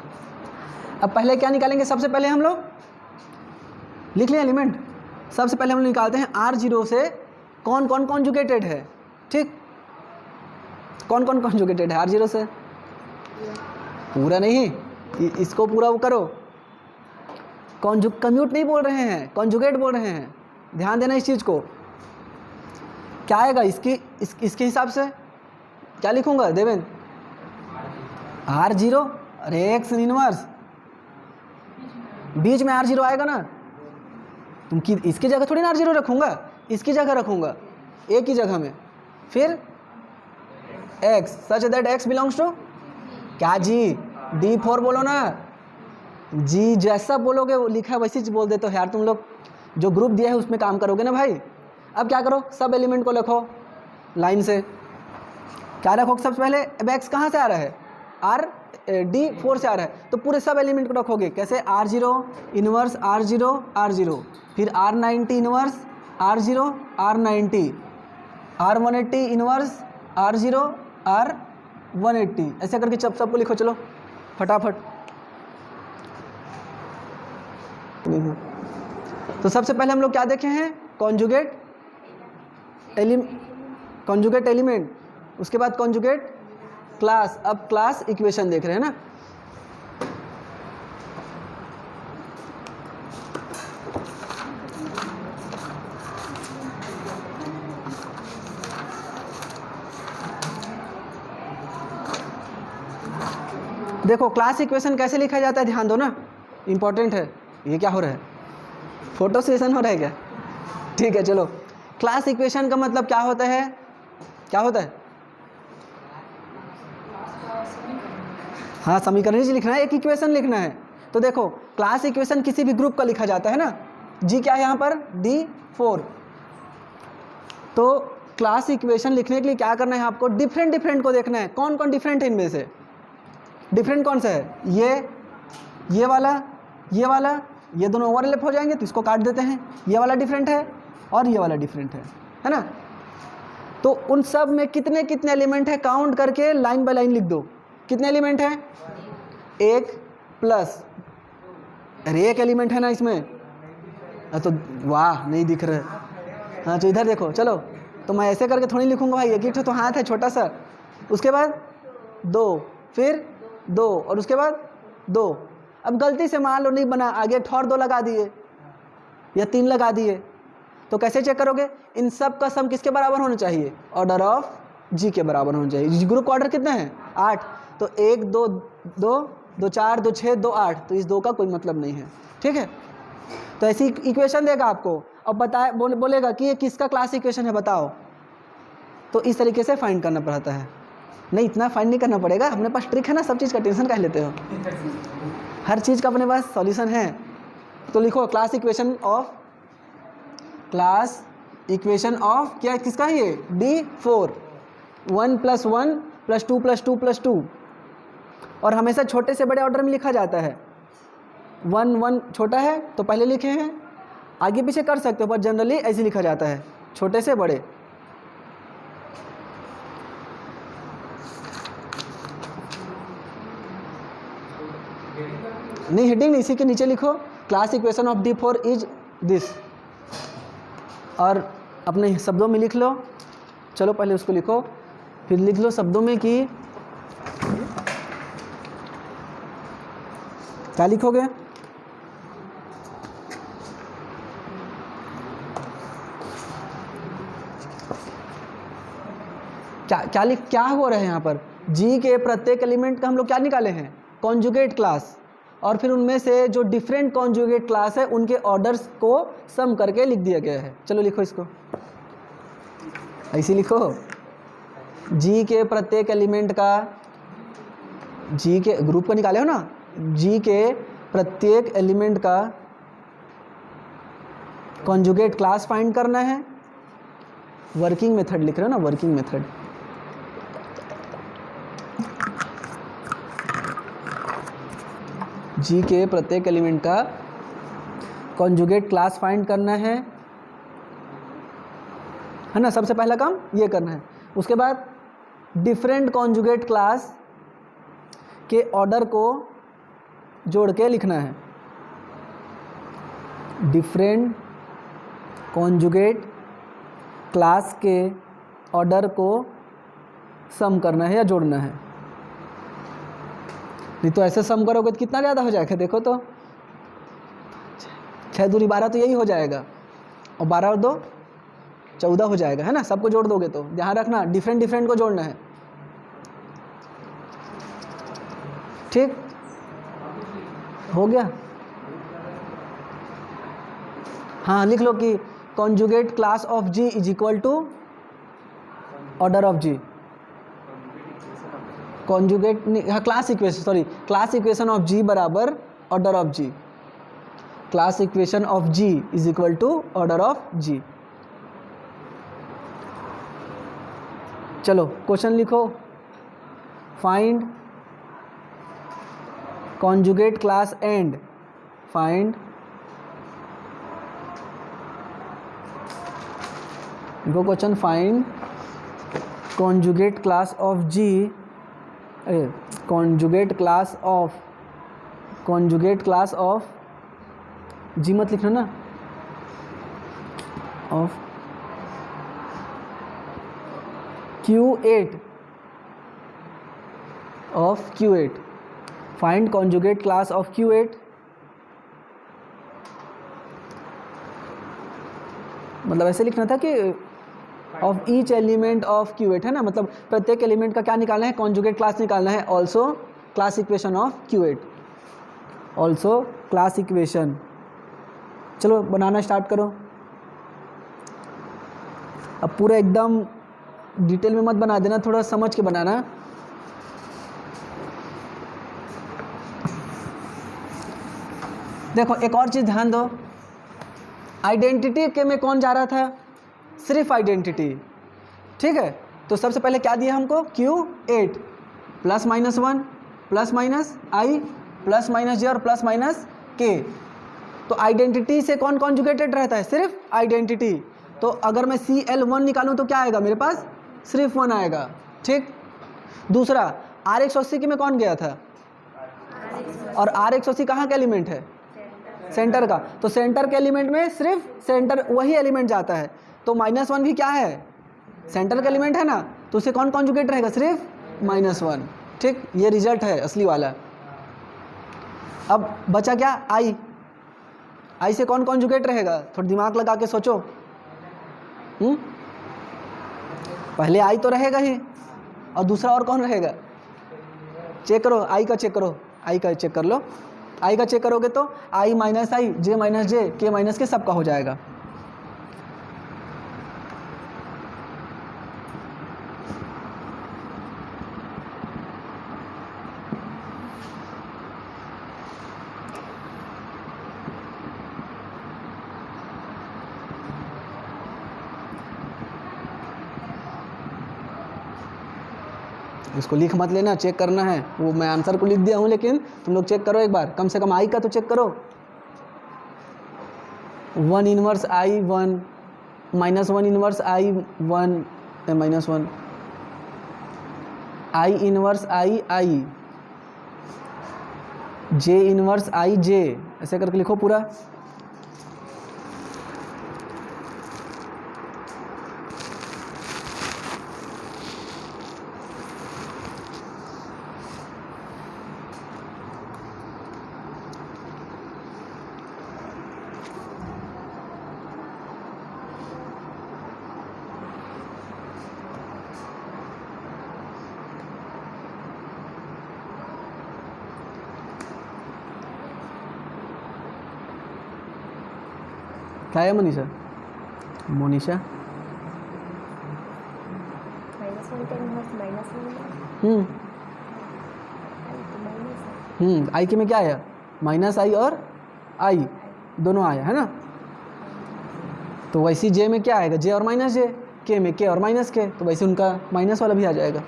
अब पहले क्या निकालेंगे, सबसे पहले हम लोग लिख लिया एलिमेंट, सबसे पहले हम लोग निकालते हैं R0 से कौन कौन कॉन्जुगेटेड है। ठीक, कौन कौन कॉन्जुगेटेड है R0 से, पूरा नहीं, इसको पूरा वो करो, कम्यूट नहीं बोल रहे हैं, कॉन्जुगेट बोल रहे हैं, ध्यान देना इस चीज़ को। क्या आएगा इसके हिसाब से क्या लिखूंगा देवेन, R0, अरे एक्स इनवर्स, बीच में R0 आएगा ना, तुम की इसकी जगह थोड़ी ना R0 रखूंगा, इसकी जगह रखूंगा, एक ही जगह में, फिर x such that x belongs to क्या जी, D4 बोलो ना, जी जैसा बोलोगे वो लिखा है वैसे ही बोल देते हो यार, तुम लोग जो ग्रुप दिया है उसमें काम करोगे ना भाई। अब क्या करो, सब एलिमेंट को लिखो लाइन से, क्या रखो सबसे पहले, अब x कहाँ से आ रहा है, D4 से आ रहा है, तो पूरे सब एलिमेंट को रखोगे कैसे, R0 इनवर्स R0 R0, फिर R90 inverse R0 R90, R180 inverse R0 R180, ऐसे करके सबको लिखो, चलो फटाफट। तो सबसे पहले हम लोग क्या देखे हैं, कॉन्जुगेट एलिमेंट, उसके बाद कॉन्जुगेट क्लास, अब क्लास इक्वेशन देख रहे हैं ना। देखो क्लास इक्वेशन कैसे लिखा जाता है, ध्यान दो ना, इंपॉर्टेंट है। ये क्या हो रहा है, फोटो सेशन हो रहा है क्या? ठीक है चलो, क्लास इक्वेशन का मतलब क्या होता है, क्या होता है? हाँ, समीकरण ही लिखना है, एक इक्वेशन लिखना है। तो देखो क्लास इक्वेशन किसी भी ग्रुप का लिखा जाता है ना। जी क्या है यहाँ पर, D4। तो क्लास इक्वेशन लिखने के लिए क्या करना है आपको, डिफरेंट को देखना है, कौन कौन डिफरेंट है इनमें से। डिफरेंट कौन सा है, ये वाला, ये दोनों ओवरलैप हो जाएंगे तो इसको काट देते हैं। ये वाला डिफरेंट है और ये वाला डिफरेंट है ना। तो उन सब में कितने कितने एलिमेंट है, काउंट करके लाइन बाय लाइन लिख दो। कितने एलिमेंट है, एक प्लस, अरे एक एलिमेंट है ना इसमें, तो वाह नहीं दिख रहा। हाँ तो इधर देखो, चलो तो मैं ऐसे करके थोड़ी लिखूंगा भाई, एक ही तो हाथ है छोटा सा, उसके बाद 2, फिर 2 और उसके बाद 2। अब गलती से मान लो नहीं बना, आगे ठौर 2 लगा दिए या 3 लगा दिए, तो कैसे चेक करोगे, इन सब का सम किसके बराबर होना चाहिए, ऑर्डर ऑफ जी के बराबर होना चाहिए। ग्रुप ऑर्डर कितने हैं, 8, तो 1 2 2 2 4 2 6 2 8, तो इस 2 का कोई मतलब नहीं है। ठीक है, तो ऐसी इक्वेशन देगा आपको और बताए बोलेगा कि ये किसका क्लास इक्वेशन है बताओ, तो इस तरीके से फाइंड करना पड़ता है। नहीं इतना फाइंड नहीं करना पड़ेगा, अपने पास ट्रिक है ना, सब चीज़ का टेंशन कह लेते हो, हर चीज़ का अपने पास सॉल्यूशन है। तो लिखो क्लास इक्वेशन ऑफ क्या, किसका है ये, D4, 1 + 1 + 2 + 2 + 2, और हमेशा छोटे से बड़े ऑर्डर में लिखा जाता है। 1 1 छोटा है तो पहले लिखे हैं, आगे पीछे कर सकते हो पर जनरली ऐसे लिखा जाता है, छोटे से बड़े। नहीं हेडिंग नहीं, इसी के नीचे लिखो class equation of D4 is this, और अपने शब्दों में लिख लो। चलो पहले उसको लिखो, फिर लिख लो शब्दों में कि क्या लिखोगे, क्या हो रहा है यहाँ पर, जी के प्रत्येक एलिमेंट का हम लोग क्या निकाले हैं, कॉन्जुगेट क्लास, और फिर उनमें से जो डिफरेंट कॉन्जुगेट क्लास है उनके ऑर्डर्स को सम करके लिख दिया गया है। चलो लिखो इसको, ऐसे लिखो, जी के प्रत्येक एलिमेंट का, जी के ग्रुप का निकाले हो ना, जी के प्रत्येक एलिमेंट का कॉन्जुगेट क्लास फाइंड करना है। वर्किंग मेथड लिख रहे हो ना, वर्किंग मेथड, जी के प्रत्येक एलिमेंट का कॉन्जुगेट क्लास फाइंड करना है ना, सबसे पहला काम ये करना है। उसके बाद डिफरेंट कॉन्जुगेट क्लास के ऑर्डर को जोड़ के लिखना है, डिफरेंट कॉन्जुगेट क्लास के ऑर्डर को सम करना है या जोड़ना है। नहीं तो ऐसे सम करोगे तो कितना ज़्यादा हो जाएगा, देखो तो 6 दूनी 12 तो यही हो जाएगा, और 12 और 2 14 हो जाएगा, है ना, सबको जोड़ दोगे तो। ध्यान रखना डिफरेंट को जोड़ना है, ठीक हो गया। हाँ लिख लो कि conjugate class of G is equal to order of G, conjugate हाँ क्लास इक्वेशन ऑफ जी बराबर order of G, class equation of G is equal to order of G. चलो क्वेश्चन लिखो, find conjugate class and find question, find conjugate class of G, conjugate class of G मत लिखना ना, of Q8 of Q8, find conjugate class of Q8, मतलब ऐसे लिखना था कि of each element of Q8 है ना, मतलब प्रत्येक एलिमेंट का क्या निकालना है, कॉन्जुगेट क्लास निकालना है। Also class equation of Q8, also class equation. चलो बनाना स्टार्ट करो। अब पूरा एकदम डिटेल में मत बना देना, थोड़ा समझ के बनाना। देखो एक और चीज़ ध्यान दो, आइडेंटिटी के में कौन जा रहा था, सिर्फ आइडेंटिटी, ठीक है। तो सबसे पहले क्या दिया हमको, Q8 plus minus 1 plus minus I plus minus J और प्लस माइनस K। तो आइडेंटिटी से कौन कॉन्जुगेटेड रहता है, सिर्फ आइडेंटिटी। तो अगर मैं CL1 निकालूं तो क्या आएगा मेरे पास, सिर्फ 1 आएगा, ठीक। दूसरा R180 के में कौन गया था, और R180 कहाँ का एलिमेंट है, सेंटर का। तो सेंटर के एलिमेंट में सिर्फ सेंटर वही एलिमेंट जाता है। तो -1 भी क्या है, सेंटर का एलिमेंट है ना, तो उसे कौन कॉन्जुगेट रहेगा, सिर्फ -1, ठीक। ये रिजल्ट है असली वाला। अब बचा क्या, I से कौन कॉन्जुगेट रहेगा, थोड़ा दिमाग लगा के सोचो। पहले I तो रहेगा ही, और दूसरा और कौन रहेगा, चेक करो, I का चेक करो, I का चेक कर लो। I का चेक करोगे तो I minus I, J minus J, K minus K सबका हो जाएगा। इसको लिख मत लेना, चेक करना है। वो मैं आंसर को लिख दिया हूँ, लेकिन तुम लोग चेक करो एक बार, कम से कम I का तो चेक करो। 1 inverse I1 minus 1 inverse I1 minus 1, I inverse I, J inverse IJ, ऐसे करके लिखो पूरा। क्या है मनीषा, मोनिशा, -1 का इन्वर्स -1 I के में क्या आया, -I और I दोनों आया है ना। तो वैसे J में क्या आएगा, J और माइनस J, K में K और माइनस K, तो वैसे उनका माइनस वाला भी आ जाएगा।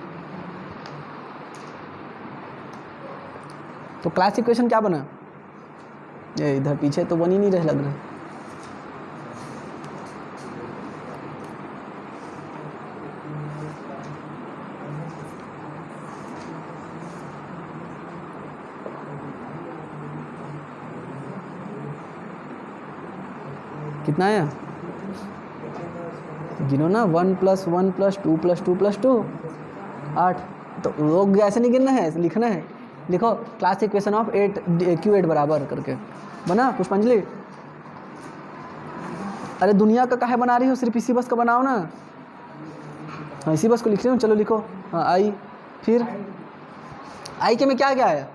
तो क्लास इक्वेशन क्या बना, ये इधर पीछे तो बन ही नहीं रहे लग रहा। कितना आया, गिनो ना, 1 + 1 + 2 + 2 + 2 8। तो लोग ऐसे नहीं गिनना है, लिखना है। लिखो क्लास इक्वेशन ऑफ Q8 बराबर करके बना पुष्पांजलि। अरे दुनिया का काहे बना रही हो, सिर्फ इसी बस का बनाओ ना। हाँ इसी बस को लिख रही हूँ, चलो लिखो। हाँ I, फिर I के में क्या क्या आया,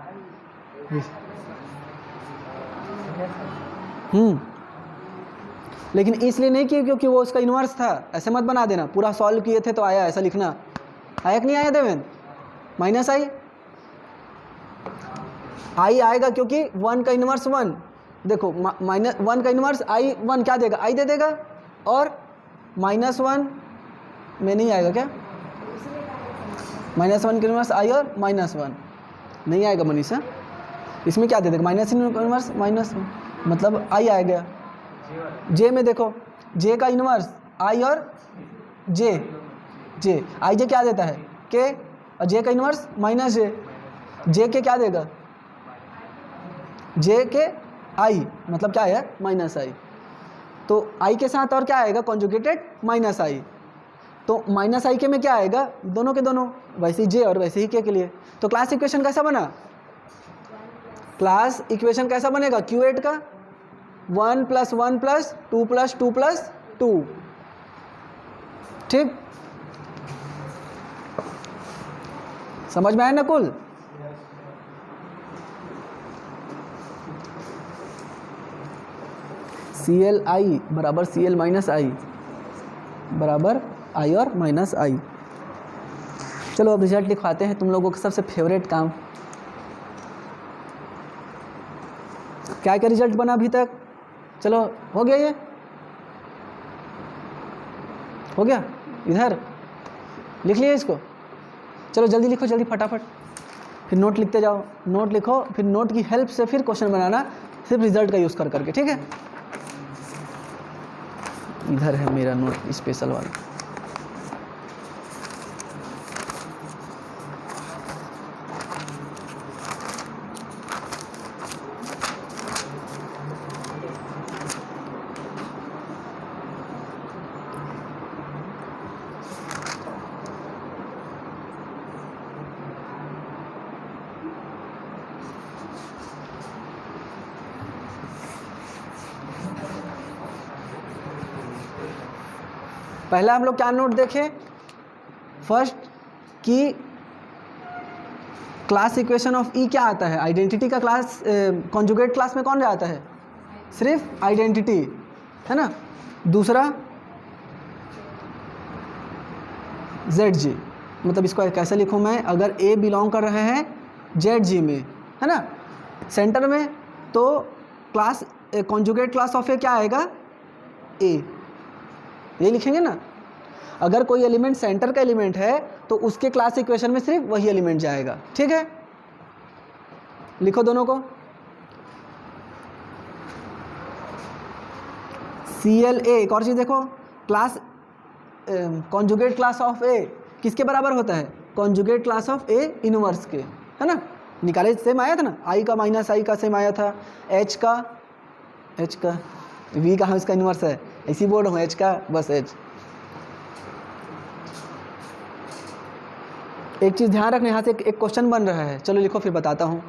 लेकिन इसलिए नहीं कि क्योंकि वो उसका इन्वर्स था, ऐसे मत बना देना। पूरा सॉल्व किए थे तो आया, ऐसा लिखना। आया कि नहीं आया देवेन, -I आएगा क्योंकि 1 का इन्वर्स 1, देखो -1 का इन्वर्स I1 क्या देगा, I दे देगा, और -1 में नहीं आएगा क्या, -1 का इन्वर्स I और -1 नहीं आएगा मनीषा। इसमें क्या दे देगा, माइनस इन्वर्स -1, मतलब I आ गया। J में देखो, J का इन्वर्स I और J, I J क्या देता है, K, और J का इन्वर्स -J, J के क्या देगा, J के I, मतलब क्या है, -I। तो आई के साथ और क्या आएगा, कॉन्जुगेटेड माइनस आई, तो माइनस आई के में क्या आएगा, दोनों के दोनों, वैसे ही जे और वैसे ही के लिए। तो क्लास इक्वेशन कैसा बना, क्लास इक्वेशन कैसा बनेगा Q8 का 1 + 1 + 2 + 2 + 2, ठीक, समझ में आया ना कुल। CLI बराबर CL माइनस आई बराबर आई और माइनस आई। चलो अब रिजल्ट लिखवाते हैं, तुम लोगों का सबसे फेवरेट काम। क्या क्या रिजल्ट बना अभी तक, चलो हो गया, ये हो गया, इधर लिख लिया इसको, चलो जल्दी लिखो, जल्दी फटाफट, फिर नोट लिखते जाओ, नोट लिखो, फिर नोट की हेल्प से फिर क्वेश्चन बनाना, सिर्फ रिजल्ट का यूज़ कर करके, ठीक है। इधर है मेरा नोट स्पेशल वाला। पहला हम लोग क्या नोट देखें, फर्स्ट कि क्लास इक्वेशन ऑफ ई क्या आता है, आइडेंटिटी का क्लास, कॉन्जुगेट क्लास में कौन आता है, सिर्फ आइडेंटिटी, है ना। दूसरा ZG, मतलब इसको कैसे लिखूं मैं, अगर A बिलोंग कर रहे हैं ZG में, है ना, सेंटर में, तो क्लास कॉन्जुगेट क्लास ऑफ ए क्या आएगा, A, ये लिखेंगे ना। अगर कोई एलिमेंट सेंटर का एलिमेंट है तो उसके क्लास इक्वेशन में सिर्फ वही एलिमेंट जाएगा, ठीक है। लिखो दोनों को, CLA, एक और चीज़ देखो, क्लास कॉन्जुगेट क्लास ऑफ ए किसके बराबर होता है, conjugate class of A inverse के, है ना, निकाले सेम आया था ना, आई का माइनस आई का सेम आया था, एच का वी का इसका इनवर्स है, इसी बोर्ड हूँ एच का, बस एच। एक चीज़ ध्यान रखना, यहाँ से एक क्वेश्चन बन रहा है, चलो लिखो फिर बताता हूँ।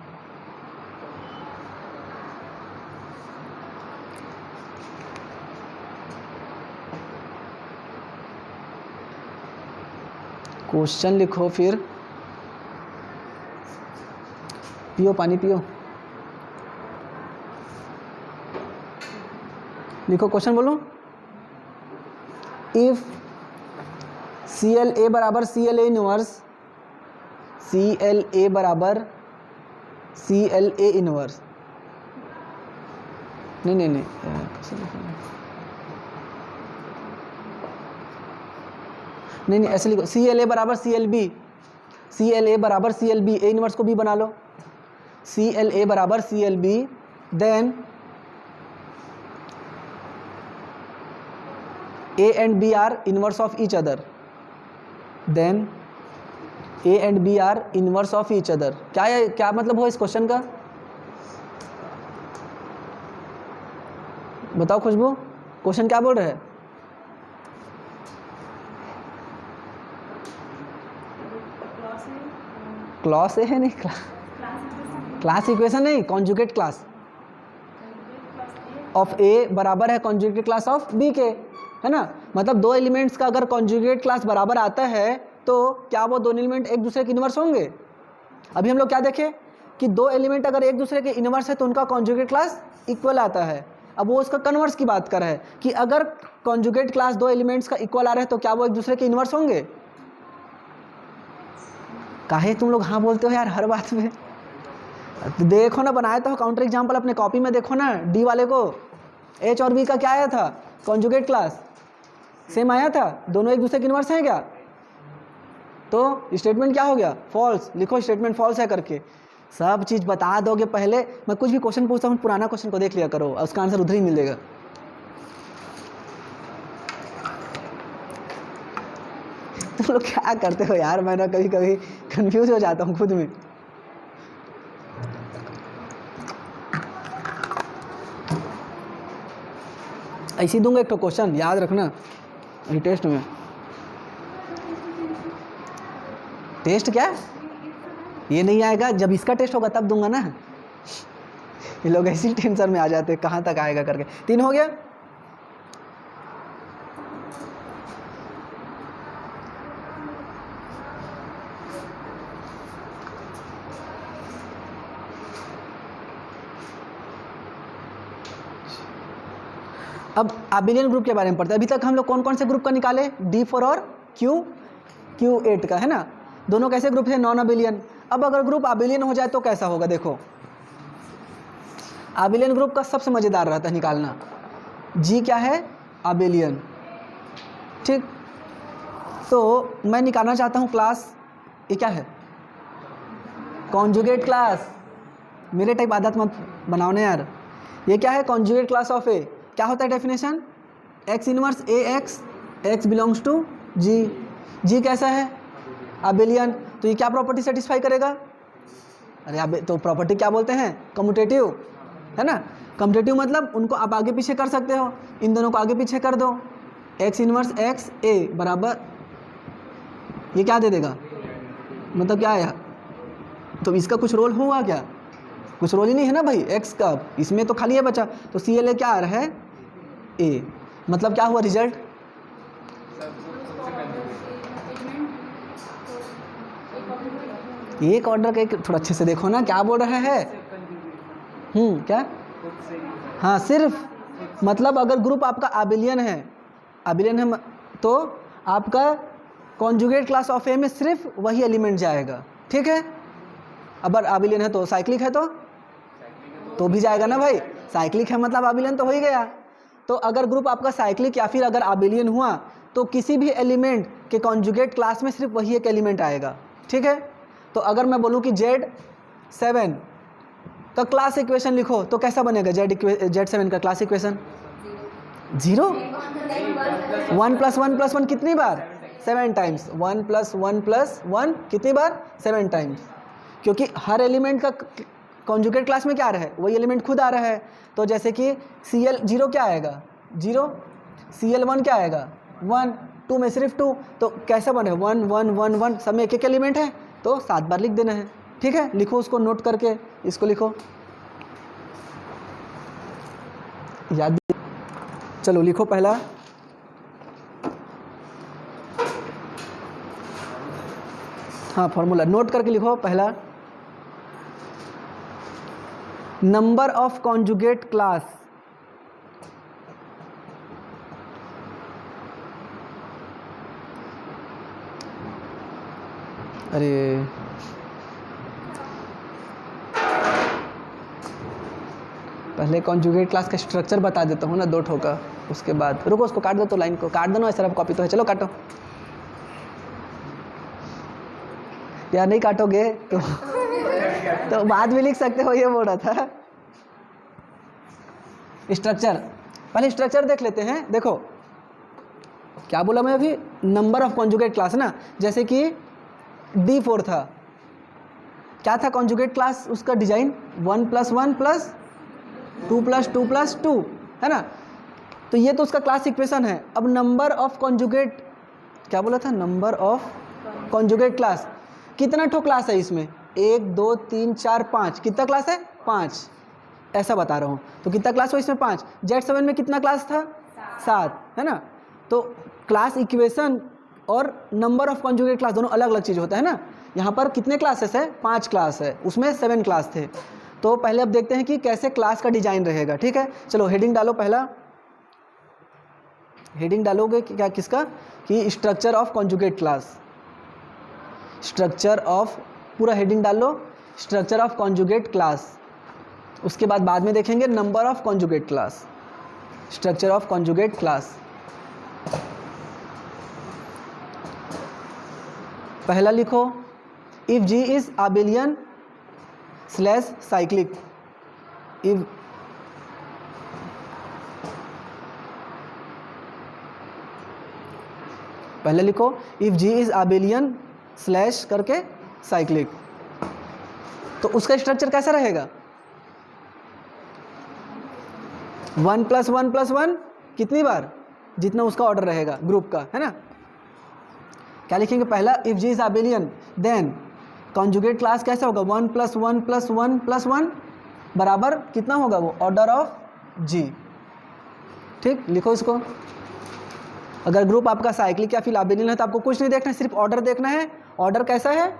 क्वेश्चन लिखो, फिर पियो पानी पियो, लिखो क्वेश्चन बोलो। इफ CLA बराबर CLA इनवर्स, CLA बराबर CLA इनवर्स, नहीं ऐसे लिखो, CLA बराबर CLB, CLA बराबर CLB, A इनवर्स को B बना लो, CLA बराबर CLB, then A and B are inverse of each other, then A and B are inverse of each other। क्या मतलब हो इस क्वेश्चन का, बताओ खुशबू, क्वेश्चन क्या बोल रहे हैं, क्लॉस है नहीं, क्लास इक्वेशन नहीं, कॉन्जुगेट क्लास ऑफ ए बराबर है कॉन्जुगेट क्लास ऑफ बी के, है ना। मतलब दो एलिमेंट्स का अगर कॉन्जुगेट क्लास बराबर आता है तो क्या वो दोनों एलिमेंट एक दूसरे के इनवर्स होंगे। अभी हम लोग क्या देखें कि दो एलिमेंट अगर एक दूसरे के इनवर्स है तो उनका कॉन्जुगेट क्लास इक्वल आता है। अब वो उसका कन्वर्स की बात कर रहा है कि अगर कॉन्जुगेट क्लास दो एलिमेंट्स का इक्वल आ रहा है तो क्या वो एक दूसरे के इनवर्स होंगे। काहे तुम लोग हाँ बोलते हो यार हर बात में। देखो ना, बनाया तो काउंटर एग्जाम्पल अपने कॉपी में देखो ना, डी वाले को एच और बी का क्या आया था, कॉन्जुगेट क्लास सेम आया था, दोनों एक दूसरे के इनवर्स हैं क्या। तो स्टेटमेंट क्या हो गया, फॉल्स। लिखो स्टेटमेंट फॉल्स है करके, सब चीज़ बता दोगे। पहले मैं कुछ भी क्वेश्चन पूछता हूँ पुराना क्वेश्चन को देख लिया करो, उसका आंसर उधर ही मिलेगा। तुम लोग क्या करते हो यार, मैं ना कभी कभी कंफ्यूज हो जाता हूँ खुद में। ऐसे ही दूंगा एक तो क्वेश्चन, याद रखना ये टेस्ट में। टेस्ट क्या, ये नहीं आएगा, जब इसका टेस्ट होगा तब दूंगा ना। ये लोग ऐसी टेंशन में आ जाते हैं कहाँ तक आएगा करके। 3 हो गया। अब आबिलियन ग्रुप के बारे में पढ़ते हैं। अभी तक हम लोग कौन कौन से ग्रुप का निकाले, D4 और Q8 का, है ना। दोनों कैसे ग्रुप थे, नॉन आबिलियन। अब अगर ग्रुप आबिलियन हो जाए तो कैसा होगा, देखो आबिलियन ग्रुप का सबसे मज़ेदार रहता है निकालना। G क्या है, आबिलियन, ठीक। तो मैं निकालना चाहता हूँ क्लास, ये क्या है, कॉन्जुगेट क्लास। मेरे टाइप आदत मत बनाओ ना यार। ये क्या है, कॉन्जुगेट क्लास ऑफ ए। क्या होता है definition, x inverse a x, x belongs to G. G कैसा है, आबिलियन। तो ये क्या प्रॉपर्टी सेटिस्फाई करेगा, अरे अब तो प्रॉपर्टी क्या बोलते हैं, कम्यूटेटिव, है ना। कम्यूटेटिव मतलब उनको आप आगे पीछे कर सकते हो, इन दोनों को आगे पीछे कर दो। एक्स इनवर्स एक्स ए बराबर, ये क्या दे देगा, मतलब क्या आया, तो इसका कुछ रोल हुआ क्या, कुछ रोल ही नहीं है ना भाई एक्स का, इसमें तो खाली है बचा। तो सी एल ए क्या आ रहा है, ए, मतलब क्या हुआ रिजल्ट, एक ऑर्डर का एक, थोड़ा अच्छे से देखो ना क्या बोल रहा है। क्या, हाँ सिर्फ, मतलब अगर ग्रुप आपका आबिलियन है, तो आपका कॉन्जुगेट क्लास ऑफ ए में सिर्फ वही एलिमेंट जाएगा, ठीक है। अगर आबिलियन है तो साइक्लिक है तो भी जाएगा ना भाई, साइक्लिक है मतलब आबिलियन तो हो ही गया। तो अगर ग्रुप आपका साइक्लिक या फिर अगर आबिलियन हुआ तो किसी भी एलिमेंट के कॉन्जुगेट क्लास में सिर्फ वही एक एलिमेंट आएगा, ठीक है। तो अगर मैं बोलूँ कि Z7 का क्लास इक्वेशन लिखो तो कैसा बनेगा, Z7 का क्लास इक्वेशन 0, 1 + 1 + 1 कितनी बार, 7 टाइम्स, 1 + 1 + 1 कितनी बार, 7 टाइम्स, क्योंकि हर एलिमेंट का कॉन्जुगेट क्लास में क्या आ रहा है, वही एलिमेंट खुद आ रहा है। तो जैसे कि CL0 क्या आएगा, 0, CL1 क्या आएगा, 1, 2 में सिर्फ 2, तो कैसा बने 1 1 1 1, सब में एक एक एलिमेंट है तो 7 बार लिख देना है, ठीक है। लिखो उसको नोट करके, इसको लिखो, याद, चलो लिखो पहला, हाँ फॉर्मूला नोट करके लिखो। पहला, नंबर ऑफ कॉन्जुगेट क्लास, अरे पहले कॉन्जुगेट क्लास का स्ट्रक्चर बता देता हूँ ना, 2 ठो का, उसके बाद रुको उसको काट दो, तो लाइन को काट दो ना, ऐसा कॉपी तो है, चलो काटो यार, नहीं काटोगे तो बाद में लिख सकते हो, ये बोल रहा था। स्ट्रक्चर, पहले स्ट्रक्चर देख लेते हैं। देखो क्या बोला मैं अभी, नंबर ऑफ कॉन्जुगेट क्लास ना, जैसे कि D4 था, क्या था कॉन्जुगेट क्लास, उसका डिजाइन 1 + 1 + 2 + 2 + 2, है ना। तो ये तो उसका क्लास इक्वेशन है। अब नंबर ऑफ कॉन्जुगेट, क्या बोला था, नंबर ऑफ कॉन्जुगेट क्लास, कितना ठो क्लास है इसमें, 1 2 3 4 5, कितना क्लास है, 5, ऐसा बता रहा हूँ। तो कितना क्लास हो इसमें, 5। Z7 में कितना क्लास था, 7, है ना। तो क्लास इक्वेशन और नंबर ऑफ कॉन्जुगेट क्लास दोनों अलग अलग चीज़ होता है ना। यहाँ पर कितने क्लासेस है, 5 क्लास है, उसमें 7 क्लास थे। तो पहले अब देखते हैं कि कैसे क्लास का डिजाइन रहेगा, ठीक है। चलो हेडिंग डालो, पहला हेडिंग डालोगे क्या, किसका, कि structure of conjugate class, structure of, पूरा हेडिंग डाल लो, स्ट्रक्चर ऑफ कॉन्जुगेट क्लास। उसके बाद में देखेंगे number of conjugate class, structure of conjugate class. पहला लिखो, if G is abelian / cyclic, if पहले लिखो इफ G इज आबिलियन / करके साइक्लिक, तो उसका स्ट्रक्चर कैसा रहेगा, 1 + 1 + 1 कितनी बार, जितना उसका ऑर्डर रहेगा ग्रुप का, है ना। क्या लिखेंगे, पहला if G is abelian then conjugate class कैसा होगा, 1 + 1 + 1 + 1 बराबर कितना होगा, वो ऑर्डर ऑफ जी। ठीक, लिखो इसको। अगर ग्रुप आपका साइक्लिक या फिर अबेलियन है तो आपको कुछ नहीं देखना है, सिर्फ ऑर्डर देखना है। ऑर्डर कैसा है,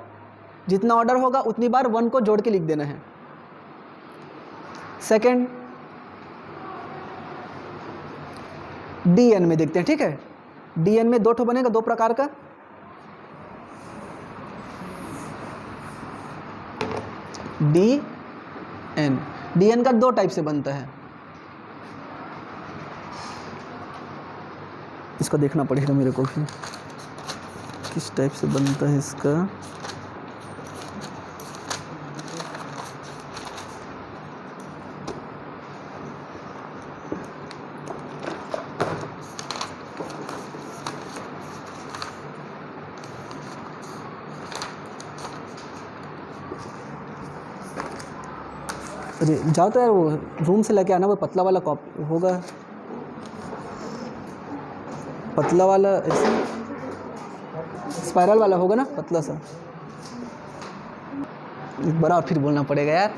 जितना ऑर्डर होगा उतनी बार 1 को जोड़ के लिख देना है। सेकेंड डीएन में देखते हैं, ठीक है। डीएन में 2 ठो बनेगा, 2 प्रकार का। डीएन का 2 टाइप से बनता है, इसको देखना पड़ेगा मेरे को भी किस टाइप से बनता है इसका। अरे जाओ तो यार, वो रूम से लेके आना, वो पतला वाला कॉपी होगा, पतला वाला स्पाइरल वाला होगा ना, पतला सा। एक बार और फिर बोलना पड़ेगा यार।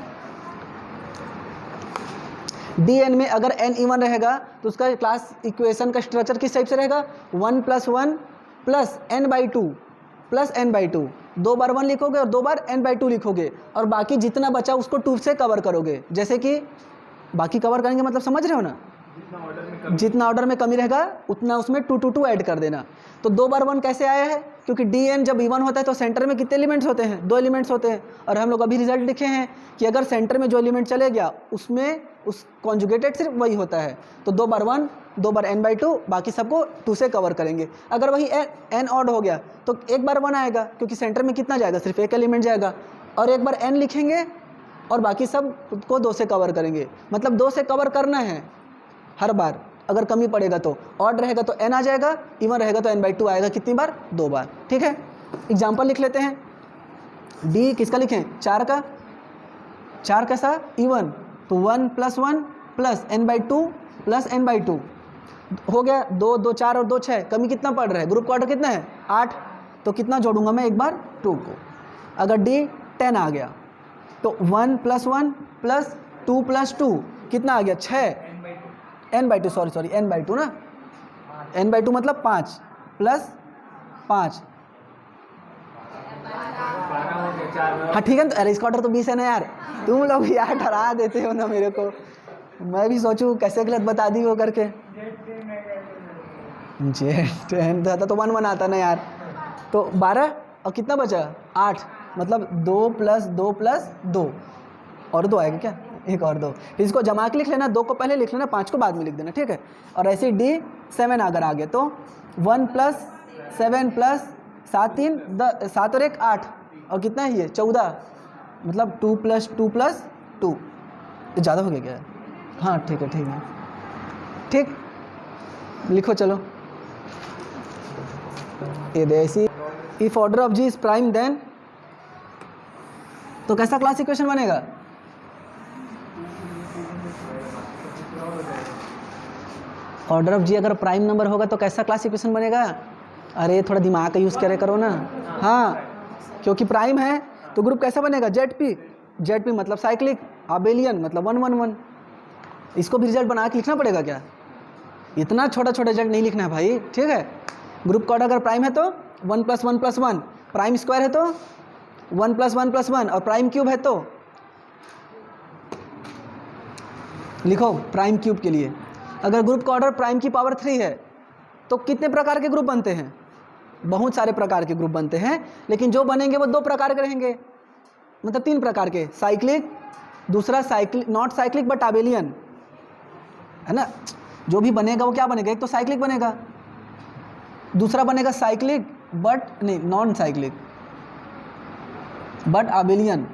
डीएन में अगर एन इवन रहेगा तो उसका क्लास इक्वेशन का स्ट्रक्चर किस टाइप से रहेगा, 1 + 1 + n/2 + n/2। 2 बार 1 लिखोगे और 2 बार n/2 लिखोगे, और बाकी जितना बचा उसको 2 से कवर करोगे। जैसे कि बाकी कवर करेंगे मतलब समझ रहे हो ना, जितना ऑर्डर में कमी रहेगा उतना उसमें 2 2 2 ऐड कर देना। तो 2 बार 1 कैसे आया है, क्योंकि डीएन जब इवन होता है तो सेंटर में कितने एलिमेंट्स होते हैं, 2 एलिमेंट्स होते हैं। और हम लोग अभी रिजल्ट लिखे हैं कि अगर सेंटर में जो एलिमेंट चले गया उसमें उस कॉन्जुगेटेड सिर्फ वही होता है। तो 2 बार 1, 2 बार n/2, बाकी सबको 2 से कवर करेंगे। अगर वही n ऑड हो गया तो 1 बार 1 आएगा, क्योंकि सेंटर में कितना जाएगा, सिर्फ 1 एलिमेंट जाएगा। और 1 बार n लिखेंगे और बाकी सब को 2 से कवर करेंगे। मतलब 2 से कवर करना है हर बार। अगर कमी पड़ेगा तो ऑड रहेगा तो n आ जाएगा, इवन रहेगा तो n/2 आएगा। कितनी बार, 2 बार। ठीक है, एग्जाम्पल लिख लेते हैं। डी किसका लिखें, 4 का। 4 कैसा, इवन, तो 1 + 1 + n/2 + n/2 हो गया। 2 2 4 और 2 6, कमी कितना पड़ रहा है, ग्रुप का ऑर्डर कितना है, 8। तो कितना जोड़ूंगा मैं, एक बार 2 को। अगर डी 10 आ गया तो 1 + 1 + 2 + 2 कितना आ गया, 6 n/2, सॉरी n/2 ना, n/2 मतलब 5 + 5। हाँ ठीक है, तो अरे इसका ऑर्डर तो 20 है ना यार, तुम लोग यार डरा देते हो ना मेरे को। मैं भी सोचूं कैसे गलत बता दी हो करके। Z10 था तो 1 1 आता ना यार। तो 12 और कितना बचा, 8, मतलब 2 + 2 + 2 और 2 आएगा क्या, एक और 2। इसको जमा के लिख लेना, 2 को पहले लिख लेना, 5 को बाद में लिख देना, ठीक है। और ऐसे D 7 अगर आ गया तो 1 + 7 + 7 3 7 और 1 8, और कितना है ये 14, मतलब 2 + 2 + 2। ये ज़्यादा हो गया क्या, हाँ ठीक है ठीक, लिखो चलो। ये दे ऐसी, if order of G is prime then, तो कैसा क्लास इक्वेशन बनेगा, ऑर्डर ऑफ जी अगर प्राइम नंबर होगा तो कैसा क्लास इक्वेशन बनेगा। अरे थोड़ा दिमाग का यूज़ करे करो ना। हाँ, क्योंकि प्राइम है तो ग्रुप कैसा बनेगा, जेड पी मतलब साइक्लिक, अबेलियन मतलब 1 1 1। इसको भी रिजल्ट बना के लिखना पड़ेगा क्या, इतना छोटा रिजल्ट नहीं लिखना है भाई, ठीक है। ग्रुप का ऑर्डर अगर प्राइम है तो 1 + 1 + 1, प्राइम स्क्वायर है तो 1 + 1 + 1, और प्राइम क्यूब है तो लिखो प्राइम क्यूब के लिए। अगर ग्रुप का ऑर्डर प्राइम की पावर 3 है तो कितने प्रकार के ग्रुप बनते हैं, बहुत सारे प्रकार के ग्रुप बनते हैं, लेकिन जो बनेंगे वो 2 प्रकार के रहेंगे, मतलब 3 प्रकार के, साइक्लिक, दूसरा cyclic not cyclic but abelian, है ना। जो भी बनेगा वो क्या बनेगा, एक तो साइक्लिक बनेगा, दूसरा बनेगा साइक्लिक बट नहीं नॉन साइक्लिक बट अबेलियन,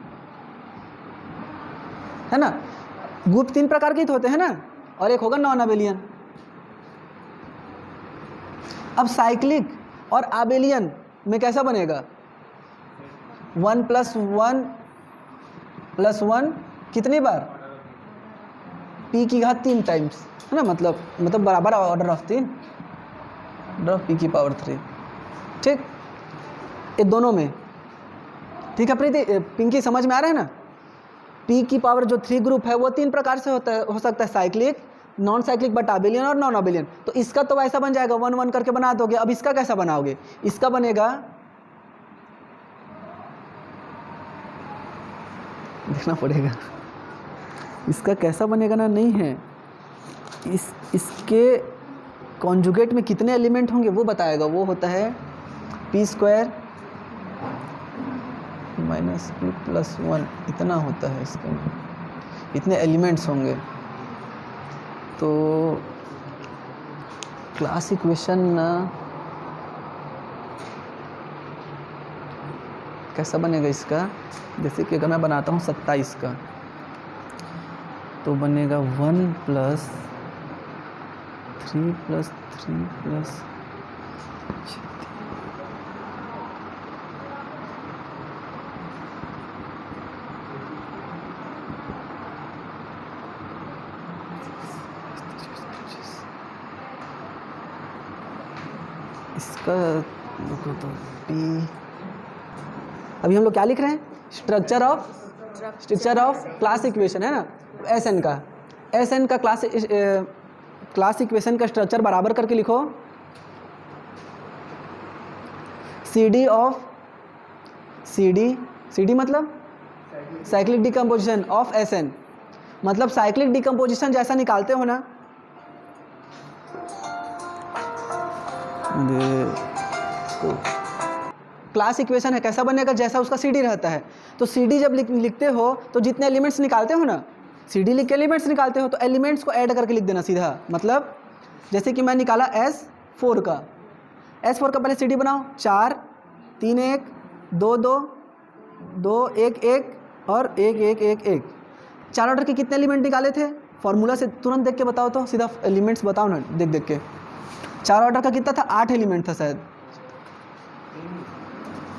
है ना। ग्रुप 3 प्रकार के होते हैं ना, और एक होगा नॉन अबेलियन। अब साइक्लिक और अबेलियन में कैसा बनेगा, 1 + 1 + 1 कितनी बार, p की घात 3 टाइम्स, है ना, मतलब बराबर order of 3 order of p की पावर 3। ठीक, ये दोनों में। ठीक है प्रीति, पिंकी समझ में आ रहा है ना? p की पावर जो 3 ग्रुप है वो 3 प्रकार से हो सकता है, cyclic, non cyclic but abelian और नॉन अबेलियन। तो इसका तो वैसा बन जाएगा 1 1 करके बना दोगे। अब इसका कैसा बनाओगे? इसका बनेगा, देखना पड़ेगा इसका कैसा बनेगा ना, नहीं है इसके कॉन्जुगेट में कितने एलिमेंट होंगे वो बताएगा। वो होता है p² माइनस p प्लस 1, इतना होता है इसके में, इतने एलिमेंट्स होंगे। तो क्लास इक्वेशन ना कैसा बनेगा इसका? जैसे कि अगर मैं बनाता हूँ 27 का, तो बनेगा 1 प्लस 3 प्लस 3 प्लस इसका देखो तो p। अभी हम लोग क्या लिख रहे हैं? स्ट्रक्चर ऑफ क्लास इक्वेशन, है ना, एस एन का क्लास इक्वेशन का स्ट्रक्चर बराबर करके लिखो CD मतलब cyclic decomposition of S N, मतलब साइक्लिक डिकम्पोजिशन जैसा निकालते हो ना, क्लास इक्वेशन है, कैसा बनेगा? जैसा उसका CD रहता है। तो CD जब लिखते हो तो जितने एलिमेंट्स निकालते हो ना, CD लिख के एलिमेंट्स निकालते हो, तो एलिमेंट्स को ऐड करके लिख देना सीधा। मतलब जैसे कि मैं निकाला S4 का पहले CD बनाओ, 4 3 1 2 2 2 1 1 और 1 1 1 1। 4 ऑर्डर के कितने एलिमेंट निकाले थे? फॉर्मूला से तुरंत देख के बताओ तो, सीधा एलिमेंट्स बताओ ना, देख के। 4 ऑर्डर का कितना था? 8 एलिमेंट था शायद।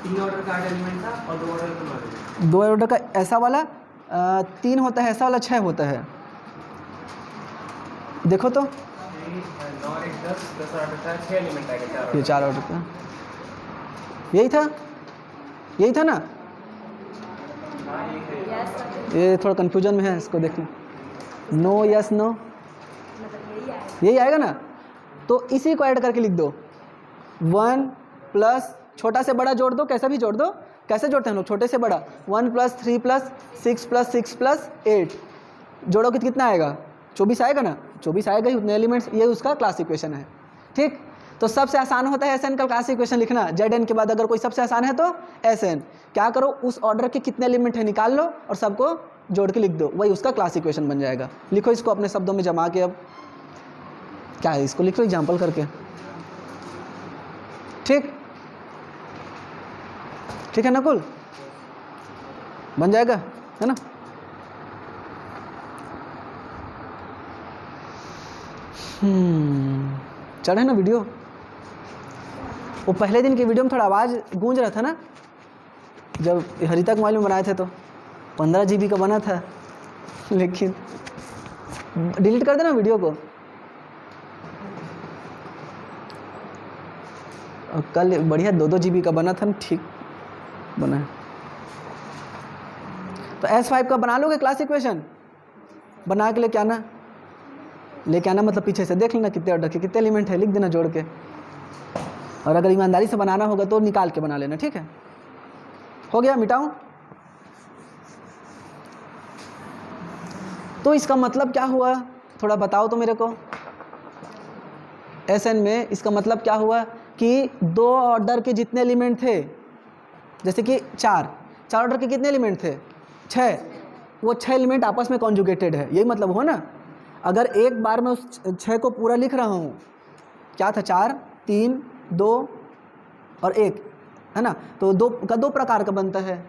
3 ऑर्डर का 8 एलिमेंट था और 2 ऑर्डर का 2 ऑर्डर का ऐसा वाला 3 होता है, ऐसा वाला 6 होता है। देखो तो 9 1 10 10 ऑर्डर का 6 एलिमेंट आएगा। ये 4 ऑर्डर का यही था ना? ये थोड़ा कंफ्यूजन में है, इसको देखना। नो यस नो, यही आएगा ना? तो इसी को ऐड करके लिख दो। 1 प्लस छोटा से बड़ा जोड़ दो, कैसा भी जोड़ दो। कैसे जोड़ते हैं हम लोग? छोटे से बड़ा। 1 प्लस 3 प्लस 6 प्लस 6 प्लस 8 जोड़ोगे तो कितना आएगा? 24 आएगा ना? 24 आएगा ही, उतने एलिमेंट्स। ये उसका क्लास इक्वेशन है। ठीक, तो सबसे आसान होता है SN का क्लास इक्वेशन लिखना। ZN के बाद अगर कोई सबसे आसान है तो SN। क्या करो, उस ऑर्डर के कितने एलिमेंट है निकाल लो और सबको जोड़ के लिख दो, वही उसका क्लास इक्वेशन बन जाएगा। लिखो इसको अपने शब्दों में जमा के। अब क्या है, इसको लिख लो एग्जाम्पल करके। ठीक है नकुल, बन जाएगा, है ना? चढ़े ना वीडियो? वो पहले दिन की वीडियो में थोड़ा आवाज़ गूंज रहा था ना, जब हरिता मोबाइल में बनाए थे तो 15 GB का बना था, लेकिन डिलीट कर देना वीडियो को। और कल बढ़िया 2-2 GB का बना था ना, ठीक बना है। तो S5 का बना लोगे क्लास इक्वेशन? बना के लेके आना मतलब पीछे से देख लेना कितने ऑर्डर के कितने एलिमेंट है, लिख देना जोड़ के। और अगर ईमानदारी से बनाना होगा तो निकाल के बना लेना। ठीक है, हो गया? मिटाऊं? तो इसका मतलब क्या हुआ, थोड़ा बताओ तो मेरे को। SN में इसका मतलब क्या हुआ कि 2 ऑर्डर के जितने एलिमेंट थे, जैसे कि 4 ऑर्डर के कितने एलिमेंट थे? 6। वो 6 एलिमेंट आपस में कॉन्जुगेटेड है, यही मतलब हो ना? अगर एक बार मैं उस 6 को पूरा लिख रहा हूँ, क्या था? 4 3 2 और 1, है ना? तो 2 प्रकार का बनता है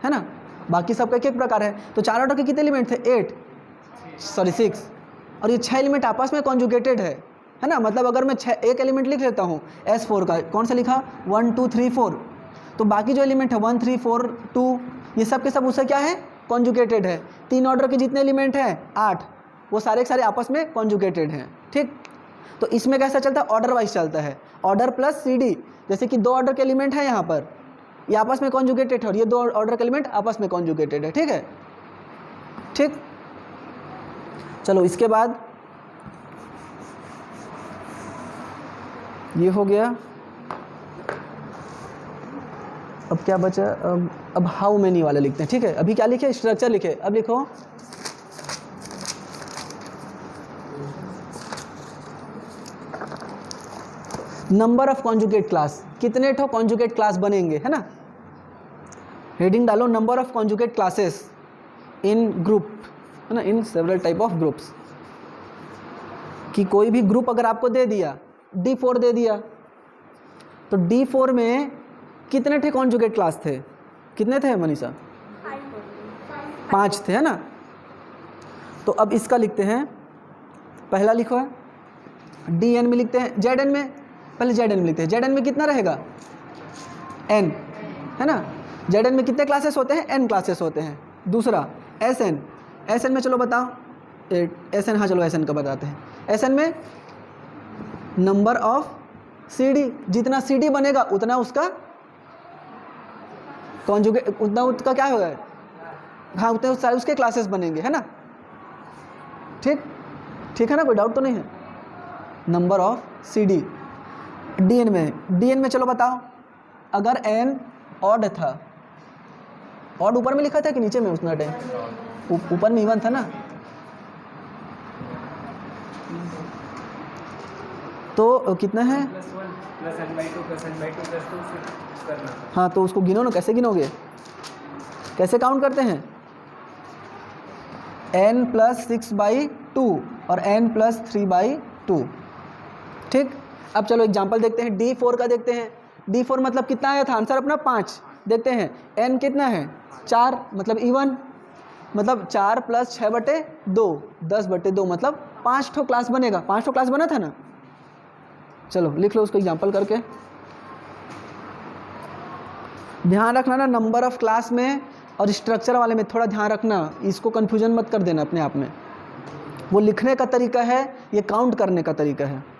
ना? बाकी सबका एक प्रकार है। तो 4 ऑर्डर के कितने एलिमेंट थे? 6। और ये 6 एलिमेंट आपस में कॉन्जुगेटेड है ना? मतलब अगर मैं एक एलिमेंट लिख लेता हूँ S4 का, कौन सा लिखा? 1 2 3 4, तो बाकी जो एलिमेंट है 1 3 4 2, ये सब के सब उससे क्या है? कॉन्जुगेटेड है। 3 ऑर्डर के जितने एलिमेंट हैं 8, वो सारे के सारे आपस में कॉन्जुगेटेड हैं, ठीक। तो इसमें कैसा चलता है, ऑर्डर वाइज चलता है, ऑर्डर प्लस सी डी। जैसे कि 2 ऑर्डर के एलिमेंट है यहाँ पर, ये आपस में कॉन्जुगेटेड है और ये 2 ऑर्डर के एलिमेंट आपस में कॉन्जुगेटेड है, ठीक है, ठीक। चलो इसके बाद ये हो गया। अब क्या बचा, अब हाउ मेनी वाले लिखते हैं, ठीक है। अभी क्या लिखे, स्ट्रक्चर लिखे। अब लिखो नंबर ऑफ कॉन्जुगेट क्लास, कितने ठो कॉन्जुगेट क्लास बनेंगे, है ना। हेडिंग डालो number of conjugate classes in group, है ना, in several type of groups. कि कोई भी ग्रुप अगर आपको दे दिया, D4 दे दिया, तो D4 में कितने थे कॉन्जुगेट क्लास थे, कितने थे मनीषा, 5 थे, है ना। तो अब इसका लिखते हैं, पहला लिखो है DN में लिखते हैं, ZN में, पहले ZN में लिखते हैं। ZN में कितना रहेगा, N, है ना। ZN में कितने क्लासेस होते हैं, N क्लासेस होते हैं। दूसरा SN में चलो बताओ, SN, हाँ चलो SN का बताते हैं। SN में नंबर ऑफ CD, जितना CD बनेगा उतना उसका कॉन्जुगेट, उतना उसका क्या होगा, हाँ उतने सारे उसके क्लासेस बनेंगे, है ना, ठीक, ठीक है ना, कोई डाउट तो नहीं है। Number of CD। DN में चलो बताओ, अगर N ऑड था, ऑड ऊपर में लिखा था कि नीचे में उतना टाइम, ऊपर में इवन था ना, तो कितना है, हाँ तो उसको गिनो ना, कैसे गिनोगे, कैसे काउंट करते हैं, n + 6/2 और n + 3/2, ठीक। अब चलो एग्जांपल देखते हैं, D4 का देखते हैं। D4 मतलब कितना आया था, आंसर अपना 5। देखते हैं n कितना है, 4, मतलब इवन, मतलब 4 + 6/2, 10/2, मतलब 5 ठो क्लास बनेगा। 5 ठो क्लास बना था ना। चलो लिख लो उसको एग्जांपल करके। ध्यान रखना ना, नंबर ऑफ क्लास में और स्ट्रक्चर वाले में थोड़ा ध्यान रखना, इसको कन्फ्यूजन मत कर देना अपने आप में। वो लिखने का तरीका है, ये काउंट करने का तरीका है।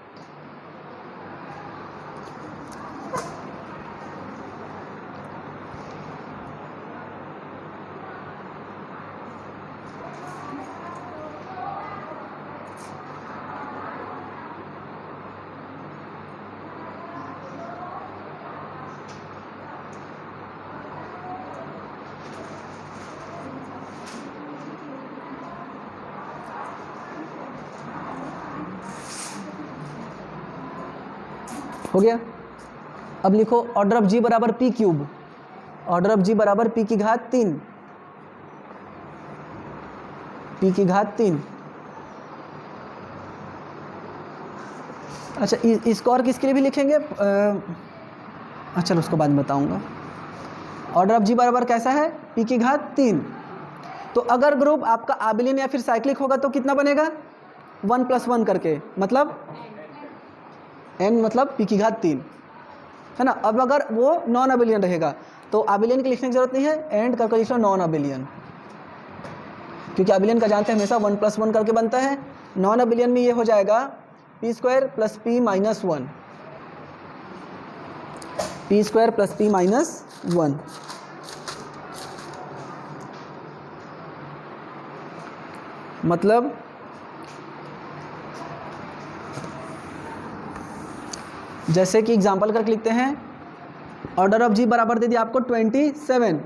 हो गया। अब लिखो ऑर्डर ऑफ G बराबर P³, ऑर्डर ऑफ G बराबर P⁻3, P⁻3। अच्छा इसको और किसके लिए भी लिखेंगे, अच्छा उसको बाद में बताऊंगा। ऑर्डर ऑफ G बराबर कैसा है, P⁻3। तो अगर ग्रुप आपका आबिलियन या फिर साइक्लिक होगा तो कितना बनेगा, 1 + 1 करके, मतलब n मतलब P⁻3, है ना। अब अगर वो नॉन अबिलियन रहेगा तो अबिलियन की लिखने की जरूरत नहीं है, एंड करके लिख लो नॉन अबिलियन, क्योंकि अबिलियन का जानते हैं हमेशा 1 + 1 करके बनता है। नॉन अबिलियन में ये हो जाएगा P² + P-1, P² + P-1। मतलब जैसे कि एग्जांपल करके लिखते हैं, ऑर्डर ऑफ G बराबर दे दिया आपको 27,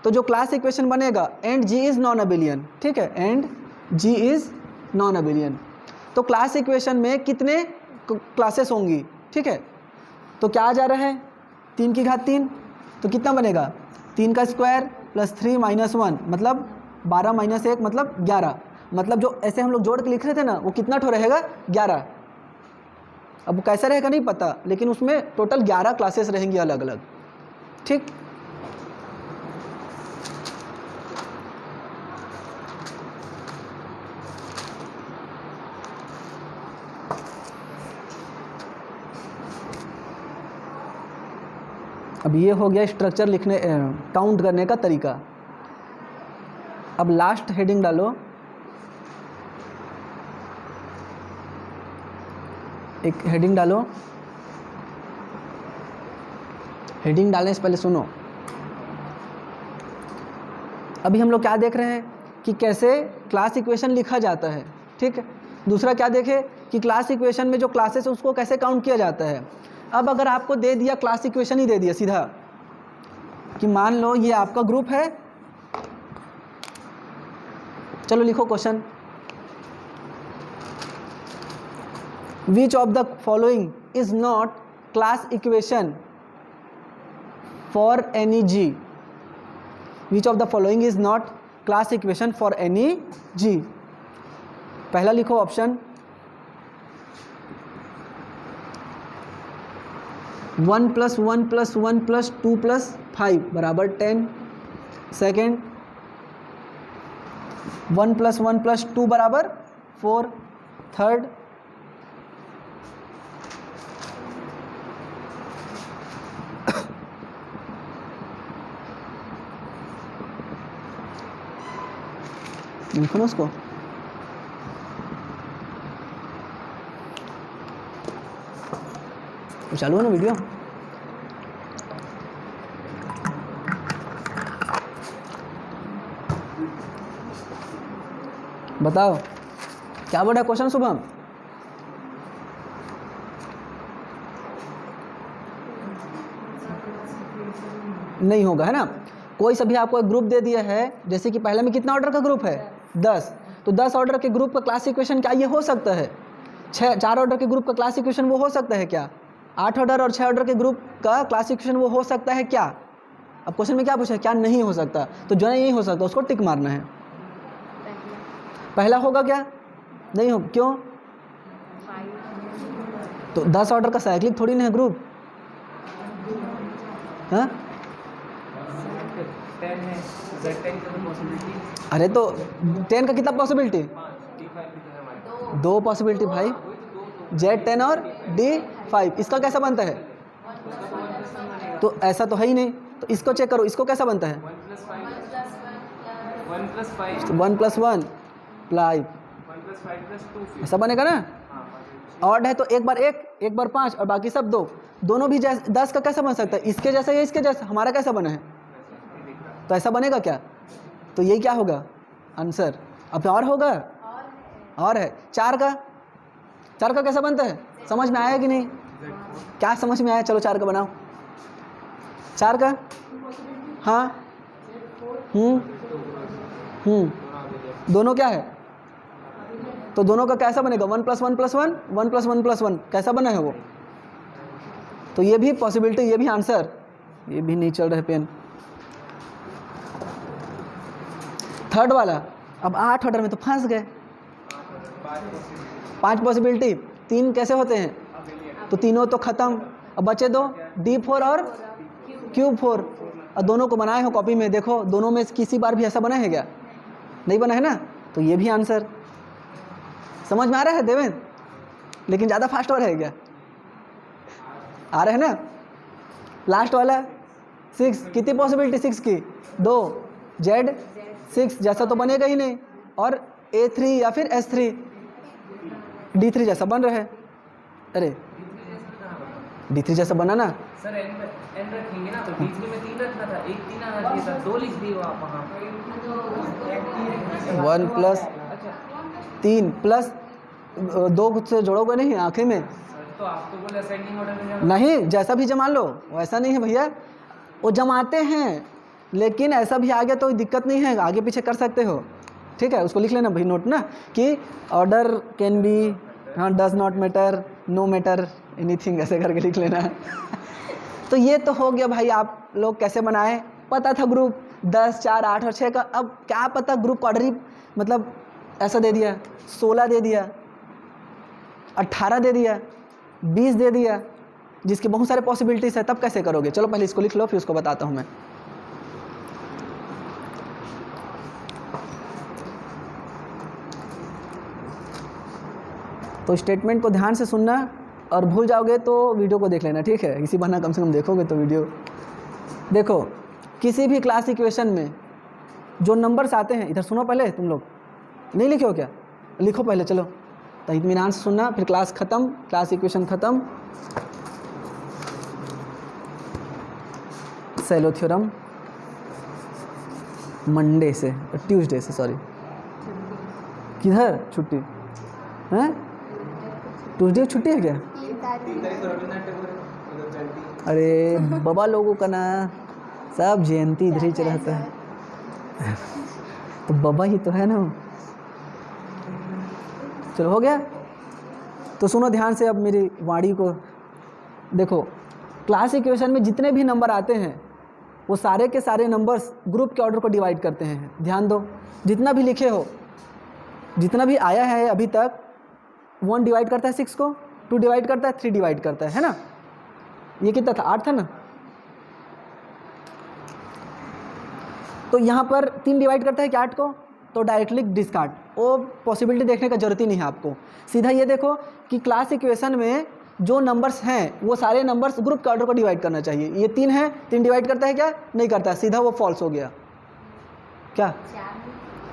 तो जो क्लास इक्वेशन बनेगा and G is non abelian, ठीक है, and G is non abelian. तो क्लास इक्वेशन में कितने क्लासेस होंगी, ठीक है। तो क्या आ जा रहा है, 3⁻3, तो कितना बनेगा, 3 का स्क्वायर + 3 - 1, मतलब 12 - 1 मतलब 11, मतलब जो ऐसे हम लोग जोड़ के लिख रहे थे ना, वो कितना ठो रहेगा, 11। अब कैसा रहेगा नहीं पता, लेकिन उसमें टोटल 11 क्लासेस रहेंगी अलग अलग, ठीक। अब ये हो गया स्ट्रक्चर लिखने, काउंट करने का तरीका। अब लास्ट हेडिंग डालो, एक हेडिंग डालो, हेडिंग डालने से पहले सुनो। अभी हम लोग क्या देख रहे हैं कि कैसे क्लास इक्वेशन लिखा जाता है, ठीक है। दूसरा क्या देखे कि क्लास इक्वेशन में जो क्लासेस है उसको कैसे काउंट किया जाता है। अब अगर आपको दे दिया, क्लास इक्वेशन ही दे दिया सीधा कि मान लो ये आपका ग्रुप है, चलो लिखो question, which of the following is not class equation for any G, which of the following is not class equation for any G. पहला लिखो ऑप्शन 1 + 1 + 1 + 2 + 5 = 10। सेकेंड 1 + 1 + 2 = 4। थर्ड लिखो ना उसको, चालू है ना वीडियो। बताओ क्या बोला क्वेश्चन शुभम? नहीं होगा, है ना। कोई सा भी आपको एक ग्रुप दे दिया है, जैसे कि पहले में कितना ऑर्डर का ग्रुप है 10, तो 10 ऑर्डर के ग्रुप का क्लास इक्वेशन क्या ये हो सकता है? 4 ऑर्डर के ग्रुप का क्लास इक्वेशन वो हो सकता है क्या? 8 ऑर्डर और 6 ऑर्डर के ग्रुप का क्लास इक्वेशन वो हो सकता है क्या? अब क्वेश्चन में क्या पूछा है? क्या नहीं हो सकता, तो जो नहीं हो सकता उसको टिक मारना है। पहला होगा क्या? नहीं हो, क्यों? तो 10 ऑर्डर का साइक्लिक थोड़ी ना है ग्रुप, हाँ? अरे तो 10 का कितना पॉसिबिलिटी? 2 पॉसिबिलिटी भाई, Z10 और D5। इसका कैसा बनता है? तो ऐसा तो है ही नहीं, तो इसको चेक करो, इसको कैसा बनता है? 1 + 1 5, ऐसा बनेगा ना। ऑड है तो एक बार 1, एक बार 5 और बाकी सब 2। दोनों भी 10 का कैसा बन सकता है? इसके जैसा या इसके जैसा? हमारा कैसा बना है? तो ऐसा बनेगा क्या? तो ये क्या होगा आंसर? अब और होगा, और है 4 का कैसा बनता है? समझ में आया कि नहीं? क्या समझ में आया? चलो 4 का बनाओ। 4 का, हाँ, दोनों क्या है? तो दोनों का कैसा बनेगा? 1 + 1 + 1, 1 + 1 + 1 कैसा बना है वो? तो ये भी पॉसिबिलिटी, ये भी आंसर, ये भी नहीं चल रहा है पेन। थर्ड वाला, अब 8 ऑर्डर में तो फंस गए। 5 पॉसिबिलिटी, 3 कैसे होते हैं? तो तीनों तो खत्म, अब बचे 2, D4 और Q4। और दोनों को बनाए हो कॉपी में, देखो दोनों में किसी बार भी ऐसा बना है क्या? नहीं बना है ना, तो ये भी आंसर। समझ में आ रहा है देवेंद्र? लेकिन ज़्यादा फास्ट हो रहा है क्या? आ रहा है ना। लास्ट वाला 6, कितनी पॉसिबिलिटी 6 की? 2, Z6 जैसा तो बनेगा ही नहीं, और A3 या फिर S3, D3 जैसा बन रहा है। अरे D3 जैसा बना ना सर, एन रखेंगे ना, तो D3 में 3 रखना था, एक 3 आना चाहिए था, 2 लिख दिए आप वहाँ। 1 + 3 + 2 से जोड़ोगे नहीं आखिर में? तो आप तो बोले असेंडिंग ऑर्डर में जाओ। नहीं, जैसा भी जमा लो, वैसा नहीं है भैया, वो जमाते हैं, लेकिन ऐसा भी आ गया तो दिक्कत नहीं है, आगे पीछे कर सकते हो, ठीक है। उसको लिख लेना भाई नोट ना, कि ऑर्डर कैन बी, हाँ, does not matter, no matter, anything, ऐसे करके लिख लेना। तो ये तो हो गया भाई, आप लोग कैसे बनाए, पता था ग्रुप 10, 4, 8 और 6 का। अब क्या पता ग्रुप का ऑर्डर ही मतलब ऐसा दे दिया, 16 दे दिया, 18 दे दिया, 20 दे दिया, जिसकी बहुत सारे पॉसिबिलिटीज़ है, तब कैसे करोगे? चलो पहले इसको लिख लो, फिर उसको बताता हूँ मैं। तो स्टेटमेंट को ध्यान से सुनना, और भूल जाओगे तो वीडियो को देख लेना, ठीक है। इसी बहाना कम से कम देखोगे तो वीडियो। देखो, किसी भी क्लास इक्वेशन में जो नंबर्स आते हैं, इधर सुनो पहले, तुम लोग नहीं लिखे हो क्या? लिखो पहले, चलो तो इत्मीनान से सुनना, फिर क्लास ख़त्म, क्लास इक्वेशन ख़त्म, सेलो थ्योरम मंडे से, ट्यूसडे से, सॉरी किधर छुट्टी हैं? ट्यूसडे छुट्टी है क्या? अरे बाबा लोगों का ना सब जयंती इधर ही रहता है तो बाबा ही तो है ना। चलो हो गया। तो सुनो ध्यान से अब मेरी वाणी को देखो। क्लास इक्वेशन में जितने भी नंबर आते हैं वो सारे के सारे नंबर्स ग्रुप के ऑर्डर को डिवाइड करते हैं। ध्यान दो, जितना भी लिखे हो, जितना भी आया है अभी तक, 1 डिवाइड करता है 6 को, 2 डिवाइड करता है, 3 डिवाइड करता है ना। ये कितना था? 8 था ना। तो यहाँ पर 3 डिवाइड करता है कि 8 को, तो डायरेक्टली डिस्कार्ड, वो पॉसिबिलिटी देखने का जरूरत ही नहीं है आपको। सीधा ये देखो कि क्लास इक्वेशन में जो नंबर्स हैं वो सारे नंबर्स ग्रुप के ऑर्डर को डिवाइड करना चाहिए। ये 3 है, 3 डिवाइड करता है क्या? नहीं करता है, सीधा वो फॉल्स हो गया। क्या?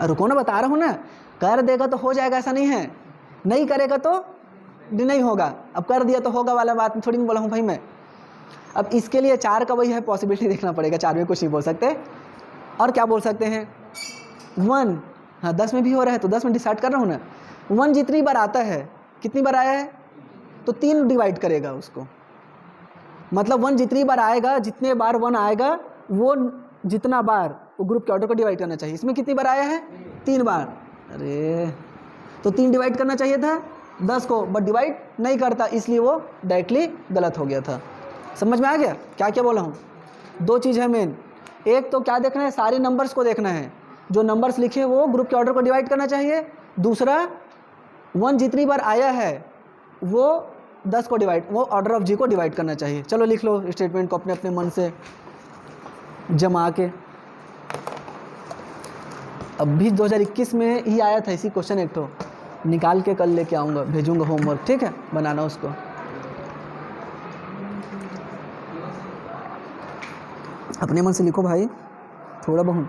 रुको ना, बता रहा हूँ ना, कर देगा तो हो जाएगा, ऐसा नहीं है, नहीं करेगा तो नहीं होगा। अब कर दिया तो होगा वाला बात थोड़ी नहीं बोला हूँ भाई मैं। अब इसके लिए 4 का वही है, पॉसिबिलिटी देखना पड़ेगा, 4 में कुछ नहीं बोल सकते। और क्या बोल सकते हैं? 1, हाँ 10 में भी हो रहा है तो 10 में डिसाइड कर रहा हूँ ना। 1 जितनी बार आता है, कितनी बार आया है तो 3 डिवाइड करेगा उसको। मतलब 1 जितनी बार आएगा, जितने बार 1 आएगा वो जितना बार वो ग्रुप के ऑर्डर को डिवाइड करना चाहिए। इसमें कितनी बार आया है? 3 बार। अरे तो 3 डिवाइड करना चाहिए था 10 को, बट डिवाइड नहीं करता, इसलिए वो डायरेक्टली गलत हो गया था। समझ में आ गया क्या क्या बोला हूँ? 2 चीज़ है मेन। एक तो क्या देखना है, सारे नंबर्स को देखना है, जो नंबर्स लिखे वो ग्रुप के ऑर्डर को डिवाइड करना चाहिए। दूसरा 1 जितनी बार आया है वो 10 को डिवाइड, वो ऑर्डर ऑफ जी को डिवाइड करना चाहिए। चलो लिख लो स्टेटमेंट को अपने अपने मन से जमा के। अभी 2021 में ही आया था इसी क्वेश्चन, एक तो निकाल के कल लेके आऊँगा, भेजूँगा होमवर्क, ठीक है, बनाना उसको। अपने मन से लिखो भाई, थोड़ा बहुत।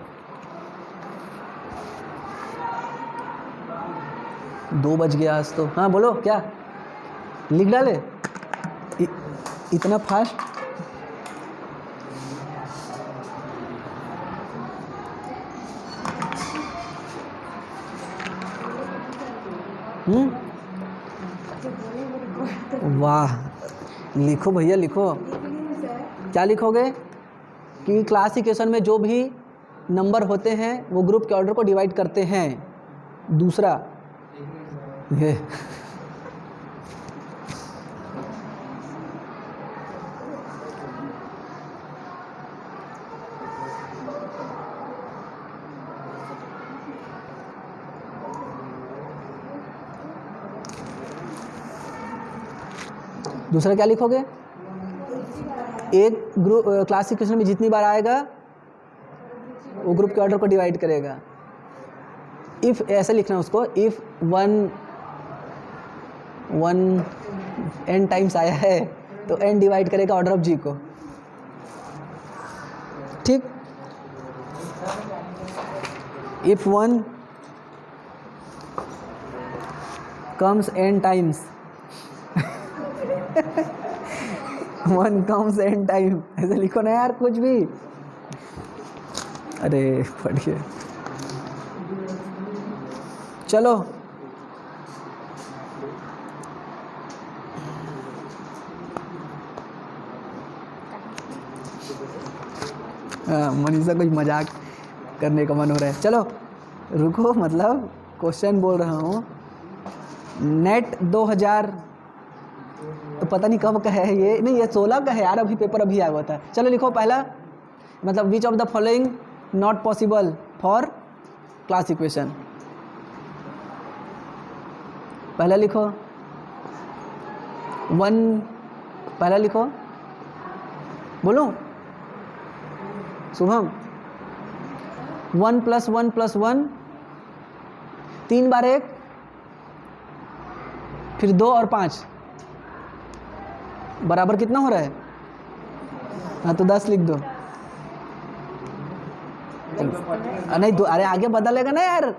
2 बज गया आज तो। हाँ बोलो, क्या लिख डाले? इतना फास्ट? वाह, लिखो भैया लिखो। क्या लिखोगे? कि क्लास इक्वेशन में जो भी नंबर होते हैं वो ग्रुप के ऑर्डर को डिवाइड करते हैं। दूसरा ये दूसरा क्या लिखोगे? एक ग्रुप क्लास इक्वेशन में जितनी बार आएगा वो ग्रुप के ऑर्डर को डिवाइड करेगा। इफ़ ऐसे लिखना उसको, इफ़ 1 n टाइम्स आया है तो n डिवाइड करेगा ऑर्डर ऑफ जी को। ठीक। If 1 comes n times 1 comes n time, ऐसे लिखो ना यार कुछ भी। अरे पढ़िए, चलो मनीषा कुछ मजाक करने का मन हो रहा है। चलो रुको, मतलब क्वेश्चन बोल रहा हूँ। नेट 2000 तो पता नहीं कब का है ये, नहीं ये 16 का है यार, अभी पेपर अभी आया हुआ था। चलो लिखो पहला, मतलब विच of the following not possible for class equation. पहला लिखो 1, पहला लिखो, बोलो शुभम। 1 + 1 + 1, 3 बार 1, फिर 2 और 5 बराबर कितना हो रहा है? हाँ तो 10 लिख दो। नहीं दो, अरे आगे बदलेगा ना यार,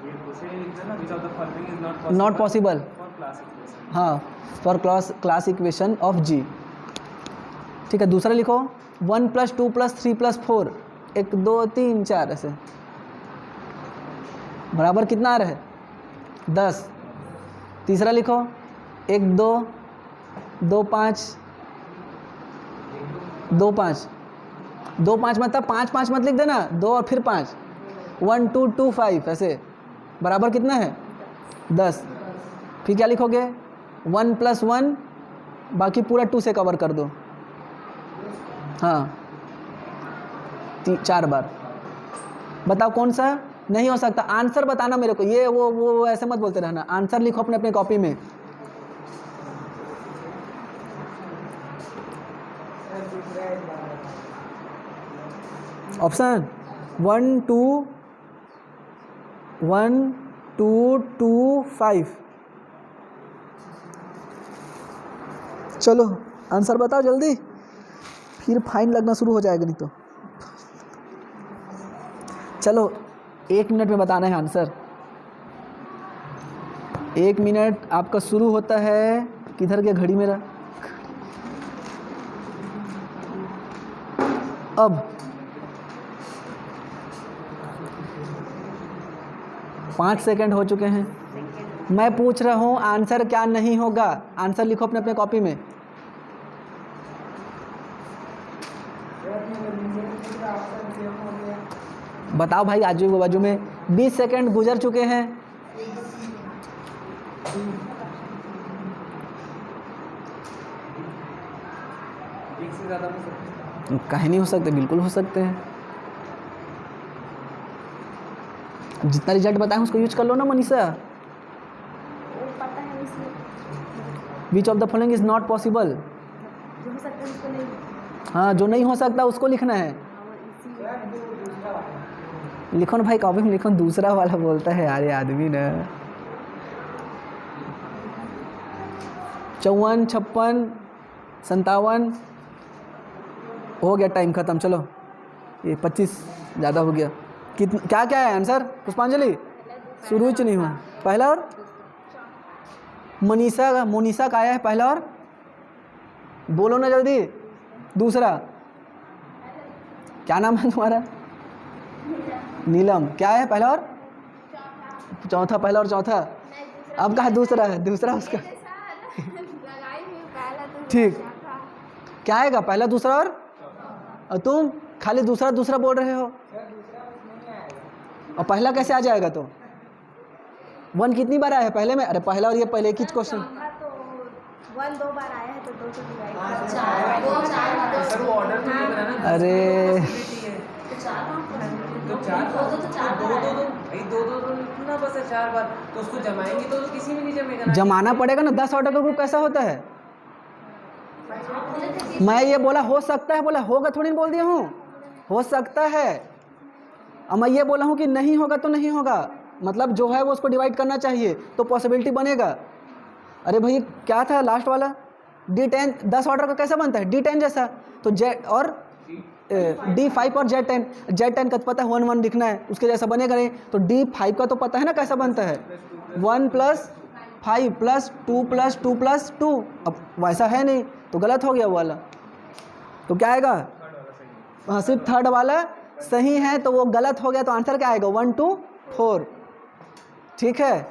ये दूसरे लिखना ना, which of the following is not possible not possible, for class equation. हाँ, फॉर क्लास इक्वेशन ऑफ जी। ठीक है, दूसरा लिखो 1 + 2 + 3 + 4, 1 2 3 4 ऐसे बराबर कितना आ रहा है 10। तीसरा लिखो 1 2 2 5 2 5 2 5 मतलब 5 5 मत लिख देना, 2 और फिर 5, 1 2 2 5 ऐसे बराबर कितना है 10। फिर क्या लिखोगे 1 + 1, बाकी पूरा 2 से कवर कर दो, हाँ 4 बार। बताओ कौन सा नहीं हो सकता, आंसर बताना मेरे को, ये वो ऐसे मत बोलते रहना, आंसर लिखो अपने अपने कॉपी में। ऑप्शन 1 2 1 2 2 5। चलो आंसर बताओ जल्दी, फिर फाइन लगना शुरू हो जाएगा नहीं तो। चलो 1 मिनट में बताना है आंसर। 1 मिनट आपका शुरू होता है, किधर गया घड़ी मेरा, अब 5 सेकंड हो चुके हैं। मैं पूछ रहा हूँ आंसर क्या नहीं होगा, आंसर लिखो अपने अपने कॉपी में। बताओ भाई, आजू बाजू में 20 सेकंड गुजर चुके हैं। एक से ज़्यादा हो सकता है। काहे नहीं हो सकते, बिल्कुल हो सकते हैं। जितना रिजल्ट बताएं उसको यूज कर लो ना मनीषा। वो पता है इसलिए विच of the following is not possible, जो हो सकता है उसको नहीं। हाँ जो नहीं हो सकता उसको लिखना है। हाँ, इसी लिखो ना भाई, कॉपी में लिखो, दूसरा वाला बोलता है यार ये आदमी ना। 54 56 57 हो गया, टाइम ख़त्म। चलो ये 25 ज़्यादा हो गया। क्या क्या है आंसर पुष्पांजलि? सुरुच नहीं हुआ, पहला और मोनिशा का आया है पहला, और बोलो ना जल्दी। दूसरा क्या नाम है तुम्हारा? नीलम। क्या है पहला और चौथा? पहला और चौथा। अब कहा दूसरा है, दूसरा उसका ठीक। क्या आएगा पहला दूसरा और तुम खाली दूसरा दूसरा बोल रहे हो, और पहला कैसे आ जाएगा? तो 1 कितनी बार आया है पहले में? अरे पहला और ये पहले एक ही क्वेश्चन। तो 1 2 बार आया है तो 2 से डिवाइड सर वो ऑर्डर तो नहीं बना ना। अरे तो 4 दो लिखना बस है 4 बार, तो उसको जमाएंगे तो किसी में नहीं जमेगा ना। जमाना पड़ेगा ना। 10 ऑर्डर का ग्रुप कैसा होता है? मैं ये बोला हो सकता है, बोला होगा थोड़ी बोल दिया हूँ, हो सकता है। अब मैं ये बोला हूँ कि नहीं होगा तो नहीं होगा, मतलब जो है वो उसको डिवाइड करना चाहिए तो पॉसिबिलिटी बनेगा। अरे भाई क्या था लास्ट वाला? D10 10 ऑर्डर का कैसा बनता है? D10 जैसा। तो Z और D5 और Z10 का तो पता है 1 1 लिखना है, उसके जैसा बनेगा नहीं। तो D5 का तो पता है ना कैसा बनता है, 1 + 5 + 2 + 2 + 2। अब वैसा है नहीं तो गलत हो गया वो वाला। तो क्या आएगा? हाँ सिर्फ थर्ड वाला सही है, तो वो गलत हो गया। तो आंसर क्या आएगा? 1 2 4। ठीक है,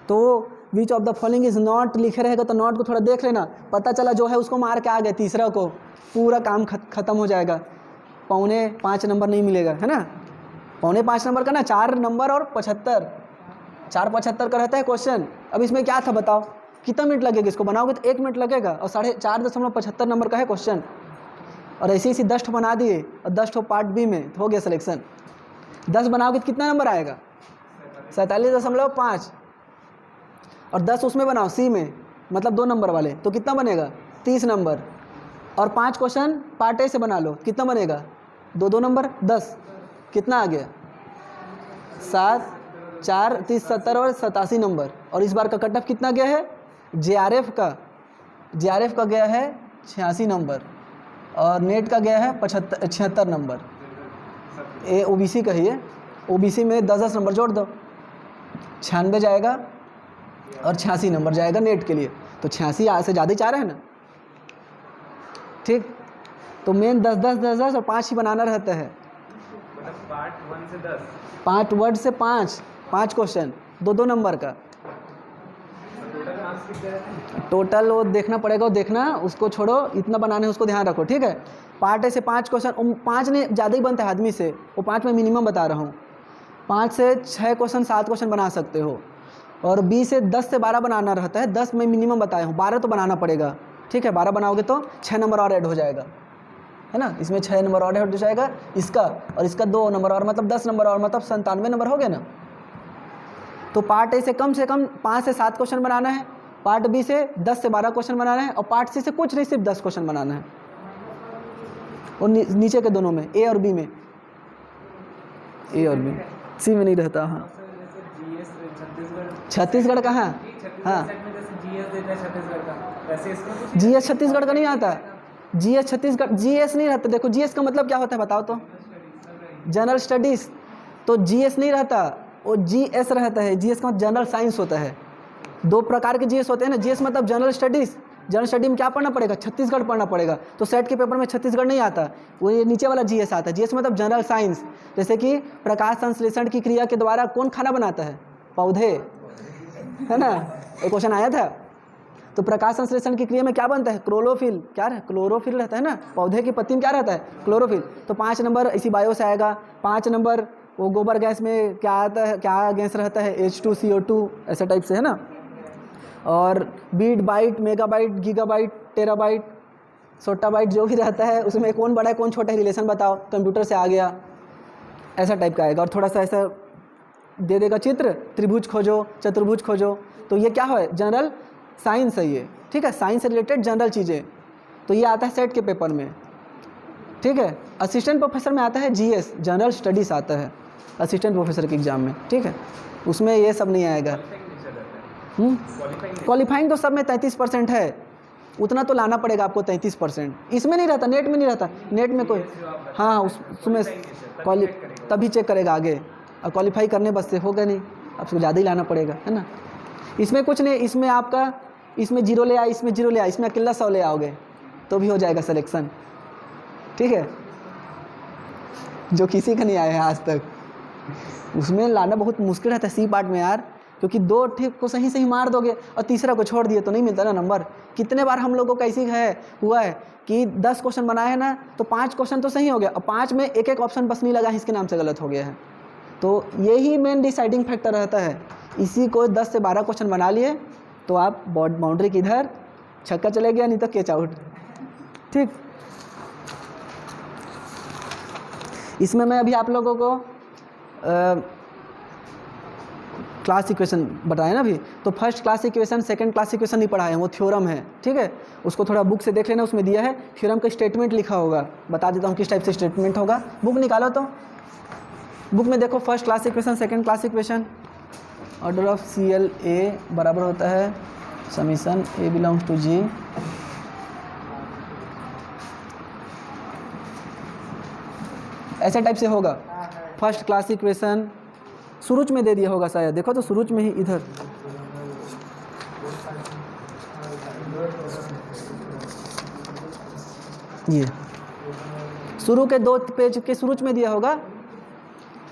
तो विच of the following is not लिखे रहेगा तो नॉट को थोड़ा देख लेना, पता चला जो है उसको मार के आ गए, तीसरा को पूरा काम खत्म हो जाएगा। 4.5 नंबर नहीं मिलेगा, है ना? 4.5 नंबर का ना, 4 नंबर और 75, 4.75 का रहता है क्वेश्चन। अब इसमें क्या था बताओ, कितना मिनट लगेगा? इसको बनाओगे तो 1 मिनट लगेगा, और 4.75 नंबर का है क्वेश्चन। और ऐसे ऐसे 10 बना दिए, और 10 पार्ट बी में तो हो गया सिलेक्शन। 10 बनाओगे तो कितना नंबर आएगा? 47.5। और 10 उसमें बनाओ सी में, मतलब 2 नंबर वाले, तो कितना बनेगा? 30 नंबर। और 5 क्वेश्चन पार्ट ए से बना लो, कितना बनेगा? 2 नंबर, 10। कितना आ गया? 7 4 30 70 और 87 नंबर। और इस बार का कट ऑफ कितना गया है? JRF का गया है 86 नंबर, और नेट का गया है 76 नंबर। ये OBC का ही है, OBC में 10 नंबर जोड़ दो, 96 जाएगा और 86 नंबर जाएगा नेट के लिए। तो 86 से ज़्यादा ही चाह रहे हैं ना, ठीक। तो मेन 10 10 10 10 और 5 ही बनाना रहता है। मतलब पार्ट 1 से 10, 5 वर्ड से 5 क्वेश्चन, 2 नंबर का टोटल मार्क्स कितने रहते हैं? टोटल। वो देखना पड़ेगा, वो देखना, उसको छोड़ो, इतना बनाने है उसको ध्यान रखो, ठीक है। पार्ट ए से 5 क्वेश्चन, 5 नहीं ज़्यादा ही बनता है आदमी से, वो 5 में मिनिमम बता रहा हूँ। 5 से 6 क्वेश्चन 7 क्वेश्चन बना सकते हो, और 20 से 10 से 12 बनाना रहता है। 10 में मिनिमम बताया हूँ, 12 तो बनाना पड़ेगा, ठीक है। 12 बनाओगे तो 6 नंबर और ऐड हो जाएगा, है ना। इसमें 6 नंबर और ऐड हो जाएगा, इसका और इसका 2 नंबर और, मतलब 10 नंबर और, मतलब 97 नंबर हो गया ना। तो पार्ट ए से कम 5 से 7 क्वेश्चन बनाना है, पार्ट बी से 10 से 12 क्वेश्चन बनाना है, और पार्ट सी से कुछ नहीं, सिर्फ 10 क्वेश्चन बनाना है। और नीचे के दोनों में, ए और बी में, ए और बी, सी में नहीं रहता। हाँ, जैसे जीएस छत्तीसगढ़, छत्तीसगढ़ कहाँ? हाँ, सेट में जैसे जीएस देता है छत्तीसगढ़ का, वैसे इसमें कुछ जीएस छत्तीसगढ़ का नहीं आता। जीएस छत्तीसगढ़, जीएस नहीं रहता। देखो जीएस का मतलब क्या होता है बताओ तो? General studies. तो जीएस नहीं रहता, वो जीएस रहता है। जीएस का मतलब जनरल साइंस होता है। 2 प्रकार के जीएस होते हैं ना। जीएस मतलब जनरल स्टडीज़, जनरल स्टडी में क्या पढ़ना पड़ेगा? छत्तीसगढ़ पढ़ना पड़ेगा। तो सेट के पेपर में छत्तीसगढ़ नहीं आता, वो ये नीचे वाला जीएस आता है। जीएस मतलब जनरल साइंस। जैसे कि प्रकाश संश्लेषण की क्रिया के द्वारा कौन खाना बनाता है? पौधे, है ना। एक क्वेश्चन आया था। तो प्रकाश संश्लेषण की क्रिया में क्या बनता है? क्लोरोफिल। क्या है? क्लोरोफिल रहता है ना। पौधे की पत्ती में क्या रहता है? क्लोरोफिल। तो 5 नंबर इसी बायो से आएगा। 5 नंबर वो गोबर गैस में क्या आता है, क्या गैस रहता है? H2CO2, ऐसे टाइप से, है ना। और bit, byte, megabyte, gigabyte, terabyte, zettabyte, जो भी रहता है उसमें कौन बड़ा है कौन छोटा है, रिलेशन बताओ। कंप्यूटर से आ गया, ऐसा टाइप का आएगा। और थोड़ा सा ऐसा दे देगा चित्र, त्रिभुज खोजो, चतुर्भुज खोजो। तो ये क्या है? जनरल साइंस है ये, ठीक है। साइंस से रिलेटेड जनरल चीज़ें। तो ये आता है सेट के पेपर में, ठीक है। असिस्टेंट प्रोफेसर में आता है जीएस, जनरल स्टडीज़ आता है असिस्टेंट प्रोफेसर के एग्ज़ाम में, ठीक है। उसमें ये सब नहीं आएगा। क्वालिफाइंग तो सब में 33% है, उतना तो लाना पड़ेगा आपको 33%। इसमें नहीं रहता, नेट में नहीं रहता। नेट में कोई, हाँ, उसमें तभी चेक करेगा आगे। और क्वालिफाई करने बस से होगा नहीं, आपको ज़्यादा ही लाना पड़ेगा, है ना। इसमें कुछ नहीं, इसमें आपका, इसमें 0 ले आए, इसमें 0 ले आए, इसमें अकेला 100 ले आओगे तो भी हो जाएगा सिलेक्शन, ठीक है। जो किसी का नहीं आया है आज तक, उसमें लाना बहुत मुश्किल रहता है सी पार्ट में यार। क्योंकि 2 ठीक को सही मार दोगे और तीसरा को छोड़ दिए तो नहीं मिलता ना नंबर। कितने बार हम लोगों को ऐसी हुआ है कि 10 क्वेश्चन बनाए हैं ना, तो 5 क्वेश्चन तो सही हो गया और 5 में एक ऑप्शन बस नहीं लगा है, इसके नाम से गलत हो गया है। तो यही मेन डिसाइडिंग फैक्टर रहता है। इसी को 10 से 12 क्वेश्चन बना लिए तो आप बाउंड्री किधर छक्का चले गया, नहीं तो कैच आउट, ठीक। इसमें मैं अभी आप लोगों को क्लास इक्वेशन बताया ना अभी। तो first class equation, second class equation नहीं पढ़ाए हैं, वो थ्योरम है, ठीक है। उसको थोड़ा बुक से देख लेना, उसमें दिया है थ्योरम का स्टेटमेंट लिखा होगा। बता देता हूँ किस टाइप से स्टेटमेंट होगा। बुक निकालो तो बुक में देखो first class equation, second class equation. Order of CLA बराबर होता है summation A belongs to G ऐसे टाइप से होगा। फर्स्ट क्लास इक्वेशन शुरूच में दे दिया होगा शायद, देखो तो शुरूच में ही इधर ये शुरू के 2 पेज के शुरूच में दिया होगा।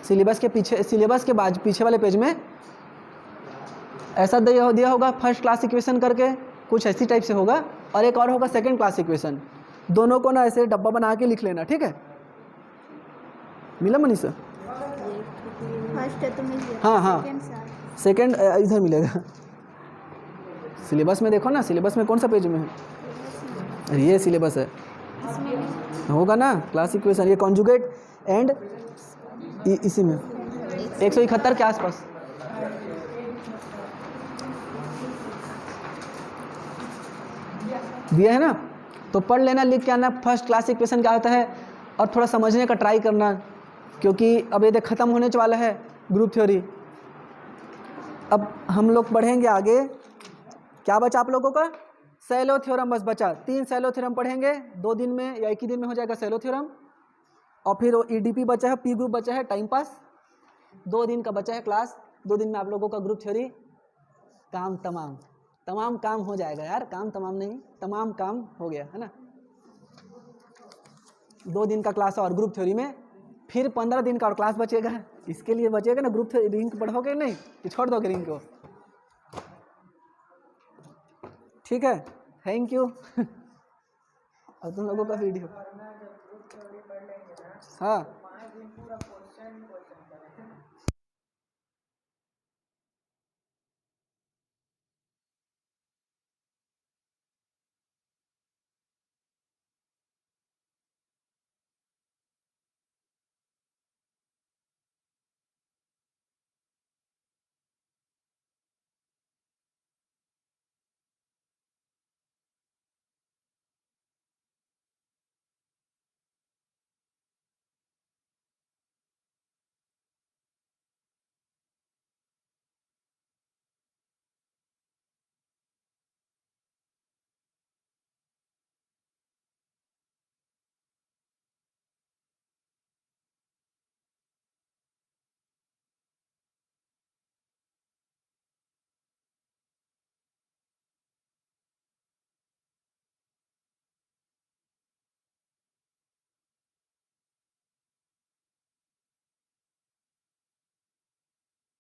सिलेबस के पीछे, सिलेबस के बाद पीछे वाले पेज में ऐसा दिया होगा फर्स्ट क्लास इक्वेशन करके, कुछ ऐसी टाइप से होगा। और एक और होगा सेकंड क्लास इक्वेशन। दोनों को ना ऐसे डब्बा बना के लिख लेना, ठीक है। मिला मनीषा? फर्स्ट है तो मिल गया, हाँ हाँ, सेकंड साथ। सेकंड इधर मिलेगा। सिलेबस में देखो ना, सिलेबस में कौन सा पेज में है? अरे ये सिलेबस है, इसमें नहीं। होगा ना क्लास इक्वेशन। ये कॉन्जुगेट एंड इसी में 171 के आसपास। दिया है ना, तो पढ़ लेना, लिख के आना फर्स्ट क्लास इक्वेशन क्या होता है, और थोड़ा समझने का ट्राई करना, क्योंकि अब ये देख खत्म होने वाला है ग्रुप थ्योरी। अब हम लोग बढ़ेंगे आगे। क्या बचा आप लोगों का? सैलो थ्योरम बस बचा। 3 सैलो थ्योरम पढ़ेंगे 2 दिन में या एक ही दिन में हो जाएगा सैलो थ्योरम। और फिर EDP बचा है, P ग्रुप बचा है, टाइम पास 2 दिन का बचा है क्लास। 2 दिन में आप लोगों का ग्रुप थ्योरी काम तमाम काम हो जाएगा यार, काम तमाम नहीं, तमाम काम हो गया है ना। 2 दिन का क्लास और ग्रुप थ्योरी में, फिर 15 दिन का और क्लास बचेगा। इसके लिए बचेगा ना ग्रुप थ्योरी, रिंग पढ़ोगे नहीं कि छोड़ दोगे रिंग को? ठीक है, थैंक यू। और तुम लोगों का वीडियो, वरना जब ग्रुप थ्योरी पढ़ लेंगे ना, हाँ 5 दिन पूरा क्वेश्चन करेंगे।